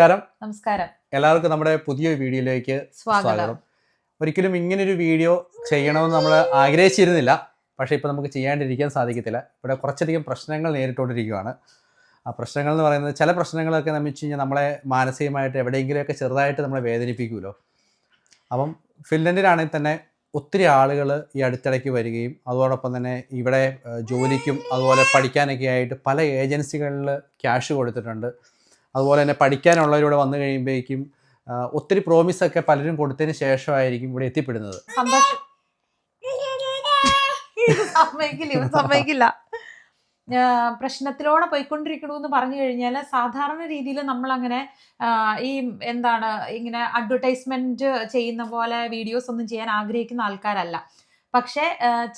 നമസ്കാരം. എല്ലാവർക്കും നമ്മുടെ പുതിയ വീഡിയോയിലേക്ക് സ്വാഗതം. ഒരിക്കലും ഇങ്ങനൊരു വീഡിയോ ചെയ്യണമെന്ന് നമ്മൾ ആഗ്രഹിച്ചിരുന്നില്ല. പക്ഷേ ഇപ്പോൾ നമുക്ക് ചെയ്യാണ്ടിരിക്കാൻ സാധിക്കത്തില്ല. ഇവിടെ കുറച്ചധികം പ്രശ്നങ്ങൾ നേരിട്ടുകൊണ്ടിരിക്കുകയാണ്. ആ പ്രശ്നങ്ങൾ എന്ന് പറയുന്നത് ചില പ്രശ്നങ്ങളൊക്കെ എന്ന് വെച്ച് കഴിഞ്ഞാൽ നമ്മളെ മാനസികമായിട്ട് എവിടെയെങ്കിലുമൊക്കെ ചെറുതായിട്ട് നമ്മളെ വേദനിപ്പിക്കുമല്ലോ. അപ്പം ഫിൻലൻഡിലാണെങ്കിൽ തന്നെ ഒത്തിരി ആളുകൾ ഈ അടുത്തിടയ്ക്ക് വരികയും അതോടൊപ്പം തന്നെ ഇവിടെ ജോലിക്കും അതുപോലെ പഠിക്കാനൊക്കെ ആയിട്ട് പല ഏജൻസികളിൽ ക്യാഷ് കൊടുത്തിട്ടുണ്ട്. അതുപോലെ തന്നെ പഠിക്കാനുള്ളവരിവിടെ വന്നു കഴിയുമ്പോഴേക്കും ഒത്തിരി പ്രോമിസൊക്കെ പലരും കൊടുത്തതിന് ശേഷമായിരിക്കും ഇവിടെ എത്തിപ്പെടുന്നത്. സമ്മതിക്കില്ല. പ്രശ്നത്തിലൂടെ പോയിക്കൊണ്ടിരിക്കണമെന്ന് പറഞ്ഞു കഴിഞ്ഞാൽ സാധാരണ രീതിയിൽ നമ്മളങ്ങനെ ഈ ഇങ്ങനെ അഡ്വർടൈസ്മെന്റ് ചെയ്യുന്ന പോലെ വീഡിയോസ് ഒന്നും ചെയ്യാൻ ആഗ്രഹിക്കുന്ന ആൾക്കാരല്ല. പക്ഷേ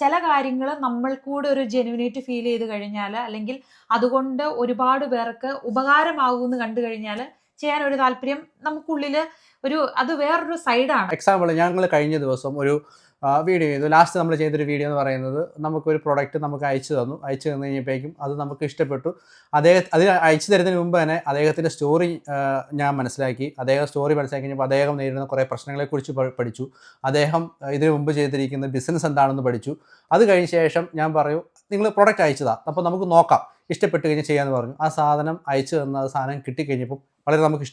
ചില കാര്യങ്ങൾ നമ്മൾ കൂടെ ഒരു ജെന്യുനിറ്റി ഫീൽ ചെയ്ത് കഴിഞ്ഞാൽ അല്ലെങ്കിൽ അതുകൊണ്ട് ഒരുപാട് പേർക്ക് ഉപകാരമാകുമെന്ന് കണ്ടു കഴിഞ്ഞാൽ ചെയ്യാൻ ഒരു താല്പര്യം നമുക്കുള്ളിൽ അത് വേറൊരു സൈഡാണ്. എക്സാമ്പിൾ ഞങ്ങൾ കഴിഞ്ഞ ദിവസം ഒരു വീഡിയോ ചെയ്തു. ലാസ്റ്റ് നമ്മൾ ചെയ്തൊരു വീഡിയോ എന്ന് പറയുന്നത് നമുക്കൊരു പ്രൊഡക്റ്റ് നമുക്ക് അയച്ചു തന്നു കഴിഞ്ഞപ്പോഴേക്കും അത് നമുക്ക് ഇഷ്ടപ്പെട്ടു. അത് അയച്ചു തരുന്നതിന് മുമ്പ് തന്നെ അദ്ദേഹത്തിൻ്റെ സ്റ്റോറി ഞാൻ മനസ്സിലാക്കി. സ്റ്റോറി മനസ്സിലാക്കി കഴിഞ്ഞപ്പോൾ അദ്ദേഹം നേരിടുന്ന കുറേ പ്രശ്നങ്ങളെക്കുറിച്ച് പഠിച്ചു. അദ്ദേഹം ഇതിനു മുമ്പ് ചെയ്തിരിക്കുന്ന ബിസിനസ് എന്താണെന്ന് പഠിച്ചു. അത് കഴിഞ്ഞ ശേഷം ഞാൻ പറയും നിങ്ങൾ പ്രൊഡക്റ്റ് അയച്ചതാണ്, അപ്പോൾ നമുക്ക് നോക്കാം, ഇഷ്ടപ്പെട്ട് കഴിഞ്ഞ് ചെയ്യാമെന്ന് പറഞ്ഞു. ആ സാധനം അയച്ചു തന്ന സാധനം കിട്ടിക്കഴിഞ്ഞപ്പോൾ വളരെ നമുക്ക്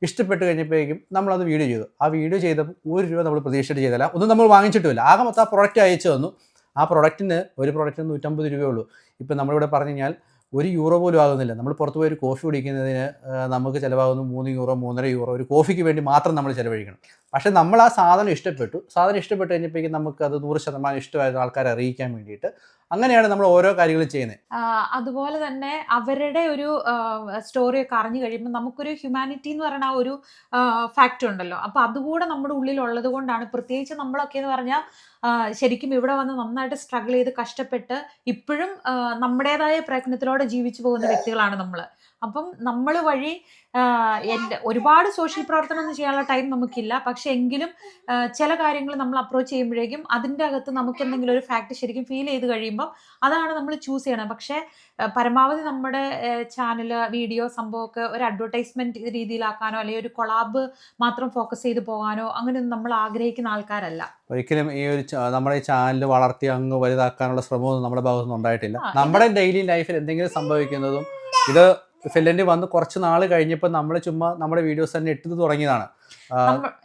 ഇഷ്ടപ്പെട്ട് കഴിഞ്ഞപ്പോഴേക്കും നമ്മളത് വീഡിയോ ചെയ്തു. ആ വീഡിയോ ചെയ്തപ്പോൾ ₹1 നമ്മൾ പ്രതീക്ഷിച്ചിട്ട് ചെയ്തില്ല, ഒന്നും നമ്മൾ വാങ്ങിച്ചിട്ടുമില്ല. ആകെ മൊത്തം ആ പ്രൊഡക്റ്റ് അയച്ചു തന്നു. ആ പ്രൊഡക്റ്റിന് ഒരു പ്രൊഡക്റ്റിന് ₹150 ഉള്ളൂ. ഇപ്പം നമ്മളിവിടെ പറഞ്ഞു കഴിഞ്ഞാൽ €1 പോലും ആകുന്നില്ല. നമ്മൾ പുറത്ത് പോയി ഒരു കോഫി കുടിക്കുന്നതിന് നമുക്ക് ചിലവാകുന്നു €3, €3.50. ഒരു കോഫിക്ക് വേണ്ടി മാത്രം നമ്മൾ ചിലവഴിക്കണം. പക്ഷേ നമ്മൾ ആ സാധനം ഇഷ്ടപ്പെട്ട് കഴിഞ്ഞപ്പോഴേക്കും നമുക്കത് 100% ഇഷ്ടമായിരുന്ന ആൾക്കാരെ അറിയിക്കാൻ വേണ്ടിയിട്ട് അങ്ങനെയാണ് നമ്മൾ ഓരോ കാര്യങ്ങളും ചെയ്യുന്നത്. അതുപോലെ തന്നെ അവരുടെ ഒരു സ്റ്റോറിയൊക്കെ അറിഞ്ഞു കഴിയുമ്പോൾ നമുക്കൊരു ഹ്യൂമാനിറ്റി എന്ന് പറയുന്ന ആ ഒരു ഫാക്റ്റ് ഉണ്ടല്ലോ. അപ്പോൾ അതുകൂടെ നമ്മുടെ ഉള്ളിലുള്ളത് കൊണ്ടാണ്. പ്രത്യേകിച്ച് നമ്മളൊക്കെ എന്ന് പറഞ്ഞാൽ ശരിക്കും ഇവിടെ വന്ന് നന്നായിട്ട് സ്ട്രഗിൾ ചെയ്ത് കഷ്ടപ്പെട്ട് ഇപ്പോഴും നമ്മുടേതായ പ്രയത്നത്തിലൂടെ ജീവിച്ചു പോകുന്ന വ്യക്തികളാണ് നമ്മൾ. അപ്പം നമ്മൾ വഴി ഒരുപാട് സോഷ്യൽ പ്രവർത്തനം ഒന്നും ചെയ്യാനുള്ള ടൈം നമുക്കില്ല. പക്ഷെ എങ്കിലും ചില കാര്യങ്ങൾ നമ്മൾ അപ്രോച്ച് ചെയ്യുമ്പോഴേക്കും അതിൻ്റെ അകത്ത് നമുക്ക് എന്തെങ്കിലും ഒരു ഫാക്ട് ശരിക്കും ഫീൽ ചെയ്ത് കഴിയുമ്പോൾ അതാണ് നമ്മൾ ചൂസ് ചെയ്യണം. പക്ഷേ പരമാവധി നമ്മുടെ ചാനൽ വീഡിയോ സംഭവമൊക്കെ ഒരു അഡ്വർടൈസ്മെന്റ് രീതിയിലാക്കാനോ അല്ലെങ്കിൽ ഒരു കൊളാബ് മാത്രം ഫോക്കസ് ചെയ്ത് പോകാനോ അങ്ങനെയൊന്നും നമ്മൾ ആഗ്രഹിക്കുന്ന ആൾക്കാരല്ല. ഒരിക്കലും ഈ ഒരു നമ്മുടെ ഈ ചാനൽ വളർത്തി അങ്ങ് വലുതാക്കാനുള്ള ശ്രമമൊന്നും നമ്മുടെ ഭാഗത്തുനിന്ന് ഉണ്ടായിട്ടില്ല. നമ്മുടെ ഡെയിലി ലൈഫിൽ എന്തെങ്കിലും സംഭവിക്കുന്നതും ഇത് ഫിൻലൻഡിൽ വന്ന് കുറച്ച് നാൾ കഴിഞ്ഞപ്പോൾ നമ്മൾ ചുമ്മാ നമ്മുടെ വീഡിയോസ് തന്നെ ഇട്ടത് തുടങ്ങിയതാണ്.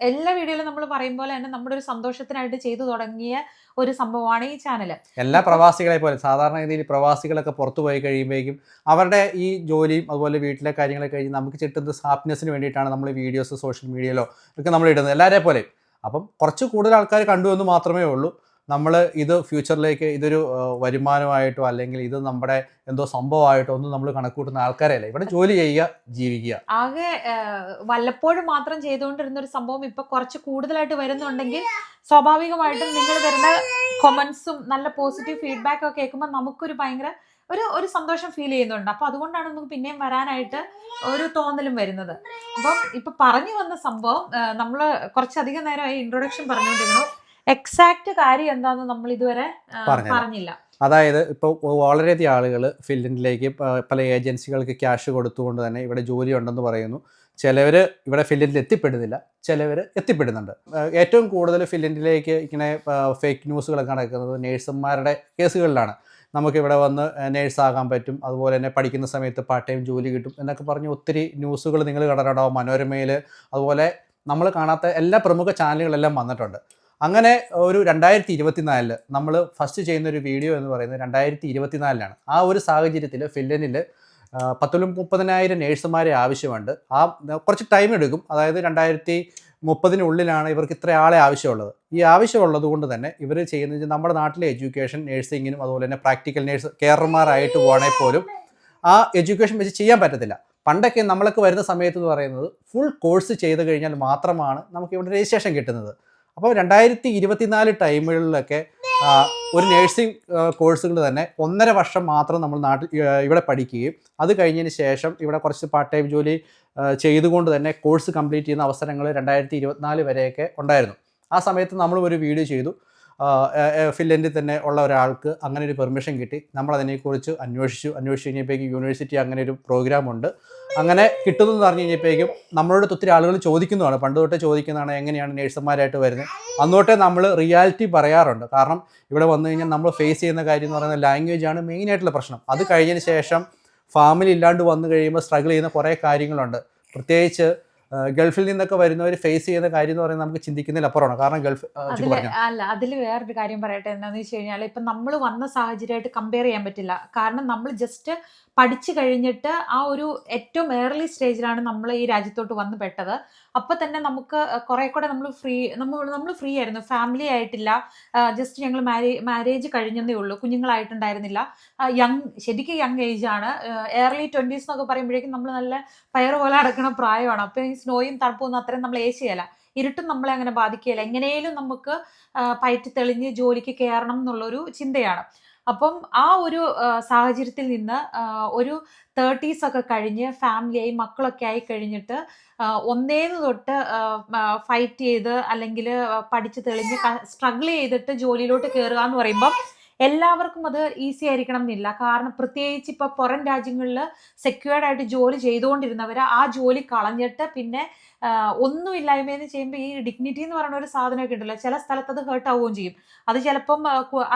എല്ലാ വീഡിയോയിലും നമ്മൾ പറയും പോലെ തന്നെ നമ്മുടെ ഒരു സന്തോഷത്തിനായിട്ട് ചെയ്തു തുടങ്ങിയ ഒരു സംഭവമാണ് ഈ ചാനൽ. എല്ലാ പ്രവാസികളെ പോലെ സാധാരണ രീതിയിൽ പ്രവാസികളൊക്കെ പുറത്തു പോയി കഴിയുമ്പോഴേക്കും അവരുടെ ഈ ജോലിയും അതുപോലെ വീട്ടിലെ കാര്യങ്ങളൊക്കെ കഴിഞ്ഞ് നമുക്ക് കിട്ടുന്ന ഹാപ്പിനെസ്സിന് വേണ്ടിയിട്ടാണ് നമ്മൾ വീഡിയോസ് സോഷ്യൽ മീഡിയയിലോ ഒക്കെ നമ്മൾ ഇടുന്നത്, എല്ലാവരെ പോലെയും. അപ്പം കുറച്ച് കൂടുതൽ ആൾക്കാർ കണ്ടു എന്ന് മാത്രമേ ഉള്ളൂ. നമ്മൾ ഇത് ഫ്യൂച്ചറിലേക്ക് ഇതൊരു വരുമാനമായിട്ടോ അല്ലെങ്കിൽ ഇത് നമ്മുടെ എന്തോ സംഭവമായിട്ടോ ഒന്നും നമ്മൾ കണക്കൂട്ടുന്ന ആൾക്കാരല്ല. ഇവിടെ ജോലി ചെയ്യുക, ജീവിക്കുക. ആകെ വല്ലപ്പോഴും മാത്രം ചെയ്തുകൊണ്ടിരുന്ന ഒരു സംഭവം ഇപ്പൊ കുറച്ച് കൂടുതലായിട്ട് വരുന്നുണ്ടെങ്കിൽ സ്വാഭാവികമായിട്ടും നിങ്ങൾ തരുന്ന കൊമന്റ്സും നല്ല പോസിറ്റീവ് ഫീഡ്ബാക്കും ഒക്കെ കേൾക്കുമ്പോൾ നമുക്കൊരു ഭയങ്കര ഒരു സന്തോഷം ഫീൽ ചെയ്യുന്നുണ്ട്. അപ്പൊ അതുകൊണ്ടാണ് നമുക്ക് പിന്നെയും വരാനായിട്ട് ഒരു തോന്നലും വരുന്നത്. അപ്പം ഇപ്പൊ പറഞ്ഞു വന്ന സംഭവം നമ്മൾ കുറച്ചധികം നേരമായി ഇൻട്രൊഡക്ഷൻ പറഞ്ഞുകൊണ്ടിരുന്നു. എക്സാക്ട് കാര്യം എന്താണെന്ന് നമ്മൾ ഇതുവരെ പറഞ്ഞില്ല. അതായത് ഇപ്പോൾ വളരെയധികം ആളുകൾ ഫിൻലൻഡിലേക്ക് പല ഏജൻസികൾക്ക് ക്യാഷ് കൊടുത്തുകൊണ്ട് തന്നെ ഇവിടെ ജോലി ഉണ്ടെന്ന് പറയുന്നു. ചിലവർ ഇവിടെ ഫിൻലൻഡിൽ എത്തിപ്പെടുന്നില്ല, ചിലവർ എത്തിപ്പെടുന്നുണ്ട്. ഏറ്റവും കൂടുതൽ ഫിൻലൻഡിലേക്ക് ഇങ്ങനെ ഫേക്ക് ന്യൂസുകളൊക്കെ നടക്കുന്നത് നേഴ്സുമാരുടെ കേസുകളിലാണ്. നമുക്കിവിടെ വന്ന് നേഴ്സാകാൻ പറ്റും, അതുപോലെ തന്നെ പഠിക്കുന്ന സമയത്ത് പാർട്ട് ടൈം ജോലി കിട്ടും എന്നൊക്കെ പറഞ്ഞ് ഒത്തിരി ന്യൂസുകൾ നിങ്ങൾ കണ്ടിട്ടുണ്ടാവും. മനോരമയിൽ അതുപോലെ നമ്മൾ കാണാത്ത എല്ലാ പ്രമുഖ ചാനലുകളെല്ലാം വന്നിട്ടുണ്ട്. അങ്ങനെ ഒരു 2024 നമ്മൾ ഫസ്റ്റ് ചെയ്യുന്നൊരു വീഡിയോ എന്ന് പറയുന്നത് 2024 ആ ഒരു സാഹചര്യത്തിൽ ഫിൻലൻഡിൽ 30,000 നേഴ്സുമാരെ ആവശ്യമുണ്ട്. കുറച്ച് ടൈം എടുക്കും. അതായത് 2030 ഇവർക്ക് ഇത്ര ആളെ ആവശ്യമുള്ളത്. ഈ ആവശ്യമുള്ളത് കൊണ്ട് തന്നെ ഇവർ ചെയ്യുന്നത് നമ്മുടെ നാട്ടിലെ എഡ്യൂക്കേഷൻ നേഴ്സിങ്ങിനും അതുപോലെ തന്നെ പ്രാക്ടിക്കൽ നേഴ്സ് കെയർമാരായിട്ട് പോകണമെങ്കിൽ പോലും ആ എഡ്യൂക്കേഷൻ വെച്ച് ചെയ്യാൻ പറ്റത്തില്ല. പണ്ടൊക്കെ നമ്മളൊക്കെ വരുന്ന സമയത്ത് എന്ന് പറയുന്നത് ഫുൾ കോഴ്സ് ചെയ്ത് കഴിഞ്ഞാൽ മാത്രമാണ് നമുക്ക് ഇവിടെ രജിസ്ട്രേഷൻ കിട്ടുന്നത്. അപ്പോൾ 2024 ടൈമുകളിലൊക്കെ ഒരു നേഴ്സിംഗ് കോഴ്സുകൾ തന്നെ 1.5 വർഷം മാത്രം നമ്മൾ ഇവിടെ പഠിക്കുകയും അത് കഴിഞ്ഞതിന് ശേഷം ഇവിടെ കുറച്ച് പാർട്ട് ടൈം ജോലി ചെയ്തുകൊണ്ട് തന്നെ കോഴ്സ് കംപ്ലീറ്റ് ചെയ്യുന്ന അവസരങ്ങൾ 2024 വരെയൊക്കെ ഉണ്ടായിരുന്നു. ആ സമയത്ത് നമ്മൾ ഒരു വീഡിയോ ചെയ്തു. ഫിൻലൻഡിൽ തന്നെ ഉള്ള ഒരാൾക്ക് അങ്ങനെ ഒരു പെർമിഷൻ കിട്ടി. നമ്മളതിനെക്കുറിച്ച് അന്വേഷിച്ചു കഴിഞ്ഞപ്പോഴേക്കും യൂണിവേഴ്സിറ്റി അങ്ങനെ ഒരു പ്രോഗ്രാമുണ്ട്. അങ്ങനെ കിട്ടുന്നതെന്ന് പറഞ്ഞു കഴിഞ്ഞപ്പോഴേക്കും നമ്മളോട് ഒത്തിരി ആളുകൾ ചോദിക്കുന്നതാണ്, പണ്ട് തൊട്ടേ ചോദിക്കുന്നതാണ് എങ്ങനെയാണ് നേഴ്സുമാരായിട്ട് വരുന്നത്. അന്നോട്ടേ നമ്മൾ റിയാലിറ്റി പറയാറുണ്ട്. കാരണം ഇവിടെ വന്നു കഴിഞ്ഞാൽ നമ്മൾ ഫേസ് ചെയ്യുന്ന കാര്യം എന്ന് പറയുന്നത് ലാംഗ്വേജാണ് മെയിനായിട്ടുള്ള പ്രശ്നം. അത് കഴിഞ്ഞതിന് ശേഷം ഫാമിലി ഇല്ലാണ്ട് വന്നു കഴിയുമ്പോൾ സ്ട്രഗിൾ ചെയ്യുന്ന കുറേ കാര്യങ്ങളുണ്ട്. പ്രത്യേകിച്ച് ഗൾഫിൽ നിന്നൊക്കെ വരുന്നവർ ഫേസ് ചെയ്യുന്ന കാര്യം എന്ന് പറയുന്നത് നമുക്ക് ചിന്തിക്കുന്നതിലപ്പുറമാണ്. കാരണം ഗൾഫ് അതിൽ വേറൊരു കാര്യം പറയട്ടെ, എന്താണെന്ന് വെച്ച് കഴിഞ്ഞാൽ ഇപ്പം നമ്മൾ വന്ന സാഹചര്യമായിട്ട് കമ്പയർ ചെയ്യാൻ പറ്റില്ല. കാരണം നമ്മൾ ജസ്റ്റ് പഠിച്ചു കഴിഞ്ഞിട്ട് ആ ഒരു ഏറ്റവും ഏർലി സ്റ്റേജിലാണ് നമ്മൾ ഈ രാജ്യത്തോട്ട് വന്ന് പെട്ടത്. അപ്പോൾ തന്നെ നമുക്ക് കുറെ കൂടെ നമ്മൾ ഫ്രീ ആയിരുന്നു. ഫാമിലി ആയിട്ടില്ല, ജസ്റ്റ് ഞങ്ങൾ മാരേജ് കഴിഞ്ഞതേ ഉള്ളൂ, കുഞ്ഞുങ്ങളായിട്ടുണ്ടായിരുന്നില്ല. ശരിക്കും യങ് ഏജ് ആണ്. ഏർലി 20s എന്നൊക്കെ പറയുമ്പോഴേക്കും നമ്മൾ നല്ല പയറ് പോലെ അടക്കണ പ്രായമാണ്. അപ്പോൾ ഈ സ്നോയും തണുപ്പൊന്നും അത്രയും നമ്മൾ ഏശിയല്ല, ഇരുട്ടും നമ്മളെ അങ്ങനെ ബാധിക്കുകയില്ല. എങ്ങനെയും നമുക്ക് പയറ്റി തെളിഞ്ഞ് ജോലിക്ക് കയറണം എന്നുള്ളൊരു ചിന്തയാണ്. അപ്പം ആ ഒരു സാഹചര്യത്തിൽ നിന്ന് ഒരു 30s ഒക്കെ കഴിഞ്ഞ് ഫാമിലിയായി മക്കളൊക്കെ ആയി കഴിഞ്ഞിട്ട് ഒന്നേന്ന് തൊട്ട് ഫൈറ്റ് ചെയ്ത് അല്ലെങ്കിൽ പഠിച്ച് തെളിഞ്ഞ് സ്ട്രഗിൾ ചെയ്തിട്ട് ജോലിയിലോട്ട് കയറുക എന്ന് പറയുമ്പം എല്ലാവർക്കും അത് ഈസി ആയിരിക്കണം എന്നില്ല. കാരണം പ്രത്യേകിച്ച് ഇപ്പോൾ പുറം രാജ്യങ്ങളിൽ സെക്യൂർഡ് ആയിട്ട് ജോലി ചെയ്തുകൊണ്ടിരുന്നവർ ആ ജോലി കളഞ്ഞിട്ട് പിന്നെ ഒന്നുമില്ലായ്മയെന്ന് ചെയ്യുമ്പോൾ ഈ ഡിഗ്നിറ്റി എന്ന് പറയുന്ന ഒരു സാധനമൊക്കെ ഉണ്ടല്ലോ, ചില സ്ഥലത്ത് അത് ഹേർട്ട് ആവുകയും ചെയ്യും. അത് ചിലപ്പം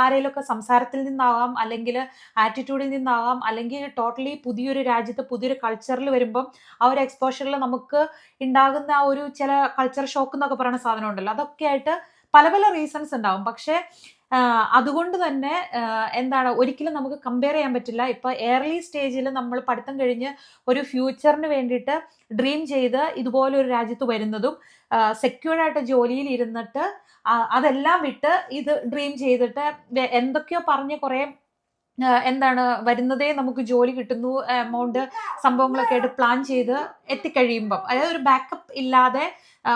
ആരെങ്കിലുമൊക്കെ സംസാരത്തിൽ നിന്നാകാം, അല്ലെങ്കിൽ ആറ്റിറ്റ്യൂഡിൽ നിന്നാകാം, അല്ലെങ്കിൽ ടോട്ടലി പുതിയൊരു രാജ്യത്ത് പുതിയൊരു കൾച്ചറിൽ വരുമ്പം ആ ഒരു എക്സ്പോഷറിൽ നമുക്ക് ഉണ്ടാകുന്ന ആ ഒരു ചില കൾച്ചർ ഷോക്ക് എന്നൊക്കെ പറയുന്ന സാധനം ഉണ്ടല്ലോ, അതൊക്കെ ആയിട്ട് പല പല റീസൺസ് ഉണ്ടാവും. പക്ഷേ അതുകൊണ്ട് തന്നെ എന്താണ്, ഒരിക്കലും നമുക്ക് കമ്പയർ ചെയ്യാൻ പറ്റില്ല. ഇപ്പൊ ഏർലി സ്റ്റേജിൽ നമ്മൾ പഠിത്തം കഴിഞ്ഞ് ഒരു ഫ്യൂച്ചറിന് വേണ്ടിയിട്ട് ഡ്രീം ചെയ്ത് ഇതുപോലെ ഒരു രാജ്യത്ത് വരുന്നതും സെക്യൂർഡ് ആയിട്ട് ജോലിയിൽ ഇരുന്നിട്ട് അതെല്ലാം വിട്ട് ഇത് ഡ്രീം ചെയ്തിട്ട് എന്തൊക്കെയോ പറഞ്ഞ് കുറെ എന്താണ് വരുന്നതേ നമുക്ക് ജോലി കിട്ടുന്നു എമൗണ്ട് സംഭവങ്ങളൊക്കെ ആയിട്ട് പ്ലാൻ ചെയ്ത് എത്തിക്കഴിയുമ്പം, അതായത് ഒരു ബാക്കപ്പ് ഇല്ലാതെ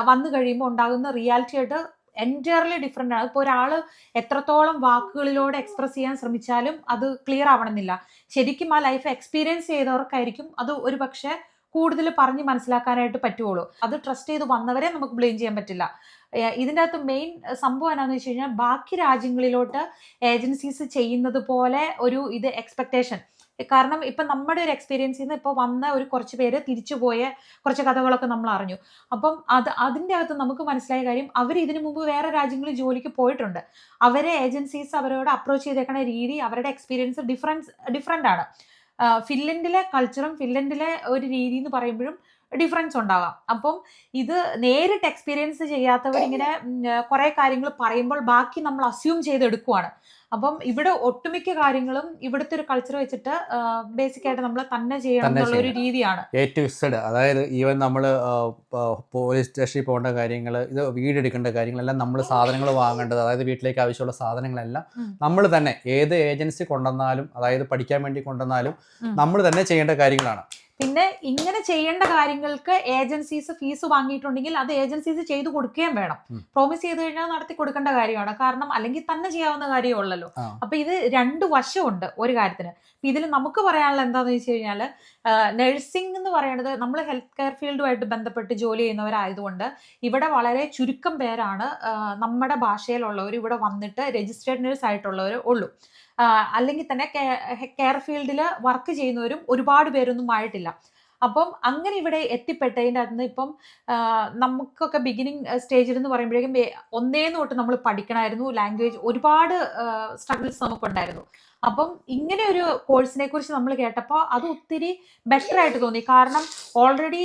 വന്നു കഴിയുമ്പോൾ ഉണ്ടാകുന്ന റിയാലിറ്റി ആയിട്ട് എൻറ്റയർലി ഡിഫറെൻ്റ് ആണ്. ഇപ്പോൾ ഒരാൾ എത്രത്തോളം വാക്കുകളിലൂടെ എക്സ്പ്രസ് ചെയ്യാൻ ശ്രമിച്ചാലും അത് ക്ലിയർ ആവണമെന്നില്ല. ശരിക്കും ആ ലൈഫ് എക്സ്പീരിയൻസ് ചെയ്തവർക്കായിരിക്കും അത് ഒരു പക്ഷേ കൂടുതൽ പറഞ്ഞ് മനസ്സിലാക്കാനായിട്ട് പറ്റുള്ളൂ. അത് ട്രസ്റ്റ് ചെയ്ത് വന്നവരെ നമുക്ക് ബ്ലെയിം ചെയ്യാൻ പറ്റില്ല. ഇതിൻ്റെ അകത്ത് മെയിൻ സംഭവം എന്താണെന്ന് വെച്ച് കഴിഞ്ഞാൽ ബാക്കി രാജ്യങ്ങളിലോട്ട് ഏജൻസീസ് ചെയ്യുന്നത് പോലെ ഒരു ഇത് എക്സ്പെക്ടേഷൻ. കാരണം ഇപ്പം നമ്മുടെ ഒരു എക്സ്പീരിയൻസിൽ നിന്ന് ഇപ്പോൾ വന്ന ഒരു കുറച്ച് പേര് തിരിച്ചുപോയ കുറച്ച് കഥകളൊക്കെ നമ്മൾ അറിഞ്ഞു. അപ്പം അതിൻ്റെ അകത്ത് നമുക്ക് മനസ്സിലായ കാര്യം, അവർ ഇതിനു മുമ്പ് വേറെ രാജ്യങ്ങളിൽ ജോലിക്ക് പോയിട്ടുണ്ട്. അവരെ ഏജൻസീസ് അവരോട് അപ്രോച്ച് ചെയ്തേക്കുന്ന രീതി, അവരുടെ എക്സ്പീരിയൻസ് ഡിഫറെൻ്റ് ആണ്. ഫിൻലൻഡിലെ കൾച്ചറും ഫിൻലൻഡിലെ ഒരു രീതി എന്ന് പറയുമ്പോഴും ഡിഫറൻസ് ഉണ്ടാവാം. അപ്പം ഇത് നേരിട്ട് എക്സ്പീരിയൻസ് ചെയ്യാത്തവരിങ്ങനെ കുറേ കാര്യങ്ങൾ പറയുമ്പോൾ ബാക്കി നമ്മൾ അസ്യൂം ചെയ്തെടുക്കുവാണ്. അപ്പം ഇവിടെ ഒട്ടുമിക്ക കാര്യങ്ങളും ഇവിടുത്തെ ഒരു കൾച്ചർ വെച്ചിട്ട് ബേസിക് ആയിട്ട് നമ്മൾ തന്നെ ചെയ്യണം എന്നുള്ള ഒരു രീതിയാണ്. അതായത് ഈവൻ നമ്മൾ പോലീസ് സ്റ്റേഷനിൽ പോകേണ്ട കാര്യങ്ങൾ, ഇത് വീടെടുക്കേണ്ട കാര്യങ്ങളെല്ലാം നമ്മൾ സാധനങ്ങൾ വാങ്ങേണ്ടത്, അതായത് വീട്ടിലേക്ക് ആവശ്യമുള്ള സാധനങ്ങളെല്ലാം നമ്മൾ തന്നെ ഏത് ഏജൻസി കൊണ്ടുവന്നാലും, അതായത് പഠിക്കാൻ വേണ്ടി കൊണ്ടുവന്നാലും നമ്മൾ തന്നെ ചെയ്യേണ്ട കാര്യങ്ങളാണ്. പിന്നെ ഇങ്ങനെ ചെയ്യേണ്ട കാര്യങ്ങൾക്ക് ഏജൻസീസ് ഫീസ് വാങ്ങിയിട്ടുണ്ടെങ്കിൽ അത് ഏജൻസീസ് ചെയ്തു കൊടുക്കുകയും വേണം. പ്രോമിസ് ചെയ്ത് കഴിഞ്ഞാൽ നടത്തി കൊടുക്കേണ്ട കാര്യമാണ്. കാരണം അല്ലെങ്കിൽ തന്നെ ചെയ്യാവുന്ന കാര്യമുള്ളല്ലോ. അപ്പൊ ഇത് രണ്ട് വശമുണ്ട് ഒരു കാര്യത്തിന്. ഇതിൽ നമുക്ക് പറയാനുള്ള എന്താണെന്ന് വെച്ച് കഴിഞ്ഞാൽ, നഴ്സിംഗ് എന്ന് പറയുന്നത് നമ്മൾ ഹെൽത്ത് കെയർ ഫീൽഡുമായിട്ട് ബന്ധപ്പെട്ട് ജോലി ചെയ്യുന്നവരായതുകൊണ്ട് ഇവിടെ വളരെ ചുരുക്കം പേരാണ് നമ്മുടെ ഭാഷയിലുള്ളവർ ഇവിടെ വന്നിട്ട് രജിസ്റ്റേർഡ് നേഴ്സ് ആയിട്ടുള്ളവർ ഉള്ളൂ. അല്ലെങ്കിൽ തന്നെ കെയർ ഫീൽഡിൽ വർക്ക് ചെയ്യുന്നവരും ഒരുപാട് പേരൊന്നും ആയിട്ടില്ല. അപ്പം അങ്ങനെ ഇവിടെ എത്തിപ്പെട്ടതിൻ്റെ അകത്ത് ഇപ്പം നമുക്കൊക്കെ ബിഗിനിങ് സ്റ്റേജിൽ എന്ന് പറയുമ്പോഴേക്കും ഒന്നേന്ന് തൊട്ട് നമ്മൾ പഠിക്കണമായിരുന്നു. ലാംഗ്വേജ് ഒരുപാട് സ്ട്രഗിൾസ് നമുക്കുണ്ടായിരുന്നു. അപ്പം ഇങ്ങനെ ഒരു കോഴ്സിനെ കുറിച്ച് നമ്മൾ കേട്ടപ്പോൾ അത് ഒത്തിരി ബെറ്റർ ആയിട്ട് തോന്നി. കാരണം ഓൾറെഡി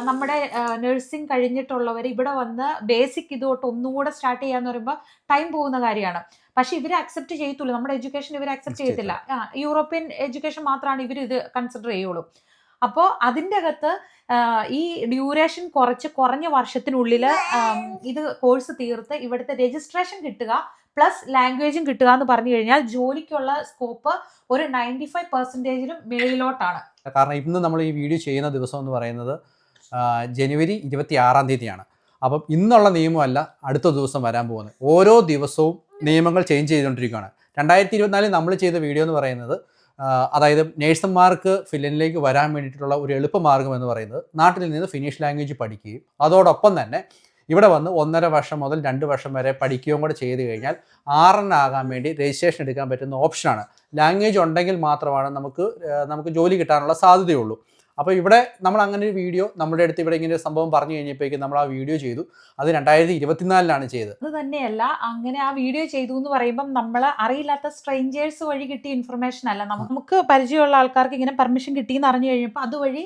നമ്മുടെ നഴ്സിംഗ് കഴിഞ്ഞിട്ടുള്ളവർ ഇവിടെ വന്ന് ബേസിക് ഇത് തൊട്ട് ഒന്നുകൂടെ സ്റ്റാർട്ട് ചെയ്യാന്ന് പറയുമ്പോൾ ടൈം പോകുന്ന കാര്യമാണ്. പക്ഷെ ഇവർ അക്സെപ്റ്റ് ചെയ്യത്തുള്ളൂ, നമ്മുടെ എഡ്യൂക്കേഷൻ ഇവർ അക്സെപ്റ്റ് ചെയ്യത്തില്ല. യൂറോപ്യൻ എഡ്യൂക്കേഷൻ മാത്രമാണ് ഇവർ ഇത് കൺസിഡർ ചെയ്യുള്ളൂ. അപ്പോൾ അതിൻ്റെ അകത്ത് ഈ ഡ്യൂറേഷൻ കുറഞ്ഞ വർഷത്തിനുള്ളിൽ ഇത് കോഴ്സ് തീർത്ത് ഇവിടുത്തെ രജിസ്ട്രേഷൻ കിട്ടുക പ്ലസ് ലാംഗ്വേജും കിട്ടുക എന്ന് പറഞ്ഞു കഴിഞ്ഞാൽ ജോലിക്കുള്ള സ്കോപ്പ് ഒരു 95% മേളിലോട്ടാണ്. കാരണം ഇന്ന് നമ്മൾ ഈ വീഡിയോ ചെയ്യുന്ന ദിവസം എന്ന് പറയുന്നത് ജനുവരി 26 അപ്പം ഇന്നുള്ള നിയമമല്ല അടുത്ത ദിവസം വരാൻ പോകുന്നത്. ഓരോ ദിവസവും നിയമങ്ങൾ ചേഞ്ച് ചെയ്തുകൊണ്ടിരിക്കുകയാണ്. 2024 നമ്മൾ ചെയ്ത വീഡിയോ എന്ന് പറയുന്നത്, അതായത് നേഴ്സുമാർക്ക് ഫിൻലൻഡിലേക്ക് വരാൻ വേണ്ടിയിട്ടുള്ള ഒരു എളുപ്പമാർഗ്ഗം എന്ന് പറയുന്നത് നാട്ടിൽ നിന്ന് ഫിനിഷ് ലാംഗ്വേജ് പഠിക്കുകയും അതോടൊപ്പം തന്നെ ഇവിടെ വന്ന് 1.5 വർഷം മുതൽ 2 വർഷം വരെ പഠിക്കുകയും കൂടെ ചെയ്ത് കഴിഞ്ഞാൽ RN ആകാൻ വേണ്ടി രജിസ്ട്രേഷൻ എടുക്കാൻ പറ്റുന്ന ഓപ്ഷനാണ്. ലാംഗ്വേജ് ഉണ്ടെങ്കിൽ മാത്രമാണ് നമുക്ക് ജോലി കിട്ടാനുള്ള സാധ്യതയുള്ളൂ. അപ്പോൾ ഇവിടെ നമ്മൾ അങ്ങനെ ഒരു വീഡിയോ നമ്മുടെ അടുത്ത് ഇവിടെ ഇങ്ങനെ ഒരു സംഭവം പറഞ്ഞു കഴിഞ്ഞപ്പോഴേക്കും നമ്മൾ ആ വീഡിയോ ചെയ്തു. അത് 2024 ചെയ്തത്. അത് തന്നെയല്ല, അങ്ങനെ ആ വീഡിയോ ചെയ്തു എന്ന് പറയുമ്പം നമ്മൾ അറിയില്ലാത്ത സ്ട്രേഞ്ചേഴ്സ് വഴി കിട്ടിയ ഇൻഫർമേഷൻ അല്ല. നമുക്ക് പരിചയമുള്ള ആൾക്കാർക്ക് ഇങ്ങനെ പെർമിഷൻ കിട്ടിയെന്ന് അറിഞ്ഞു കഴിഞ്ഞപ്പോൾ അതുവഴി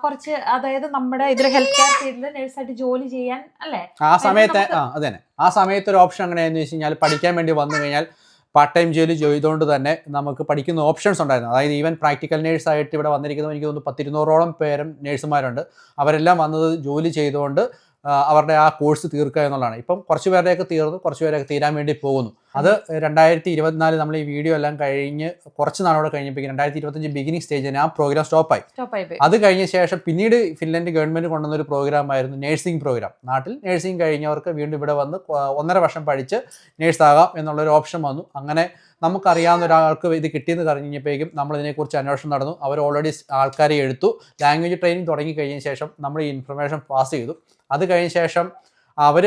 കുറച്ച്, അതായത് നമ്മുടെ ഇതിൽ ഹെൽത്ത് കെയർ ഫീൽഡിൽ നഴ്സായിട്ട് ജോലി ചെയ്യാൻ അല്ലേ ആ സമയത്ത് അതന്നെ ആ സമയത്ത് ഒരു ഓപ്ഷൻ എങ്ങനെയാണെന്ന് വെച്ച് കഴിഞ്ഞാൽ പഠിക്കാൻ വേണ്ടി വന്നു കഴിഞ്ഞാൽ പാർട്ട് ടൈം ജോലി ചെയ്തുകൊണ്ട് തന്നെ നമുക്ക് പഠിക്കുന്ന ഓപ്ഷൻസ് ഉണ്ടായിരുന്നു. അതായത് ഈവൻ പ്രാക്ടിക്കൽ നേഴ്സായിട്ട് ഇവിടെ വന്നിരിക്കുന്നത് എനിക്ക് തോന്നുന്നു 10-200ഓളം പേരും നേഴ്സുമാരുണ്ട്. അവരെല്ലാം വന്നത് ജോലി ചെയ്തുകൊണ്ട് അവരുടെ ആ കോഴ്സ് തീർക്കുക എന്നുള്ളതാണ്. ഇപ്പം കുറച്ച് പേരുടെയൊക്കെ തീർന്നു, കുറച്ച് പേരൊക്കെ തീരാൻ വേണ്ടി പോകുന്നു. അത് 2024 നമ്മൾ ഈ വീഡിയോ എല്ലാം കഴിഞ്ഞ് കുറച്ച് നാളോടെ കഴിഞ്ഞപ്പോൾ 2025 ബിഗിനിങ് സ്റ്റേജിന് ആ പ്രോഗ്രാം സ്റ്റോപ്പായി. അത് കഴിഞ്ഞ ശേഷം പിന്നീട് ഫിൻലൻഡ് ഗവൺമെൻറ് കൊണ്ടുവന്നൊരു പ്രോഗ്രാമായിരുന്നു നേഴ്സിംഗ് പ്രോഗ്രാം. നാട്ടിൽ നേഴ്സിംഗ് കഴിഞ്ഞവർക്ക് വീണ്ടും ഇവിടെ വന്ന് 1.5 വർഷം പഠിച്ച് നേഴ്സാകാം എന്നുള്ളൊരു ഓപ്ഷൻ വന്നു. അങ്ങനെ നമുക്കറിയാവുന്ന ഒരാൾക്ക് ഇത് കിട്ടിയെന്ന് കഴിഞ്ഞപ്പോഴേക്കും നമ്മളിതിനെക്കുറിച്ച് അന്വേഷണം നടന്നു. അവർ ഓൾറെഡി ആൾക്കാരെ എടുത്തു. ലാംഗ്വേജ് ട്രെയിനിങ് തുടങ്ങി കഴിഞ്ഞ ശേഷം നമ്മൾ ഈ ഇൻഫർമേഷൻ പാസ് ചെയ്തു. അത് കഴിഞ്ഞ ശേഷം അവർ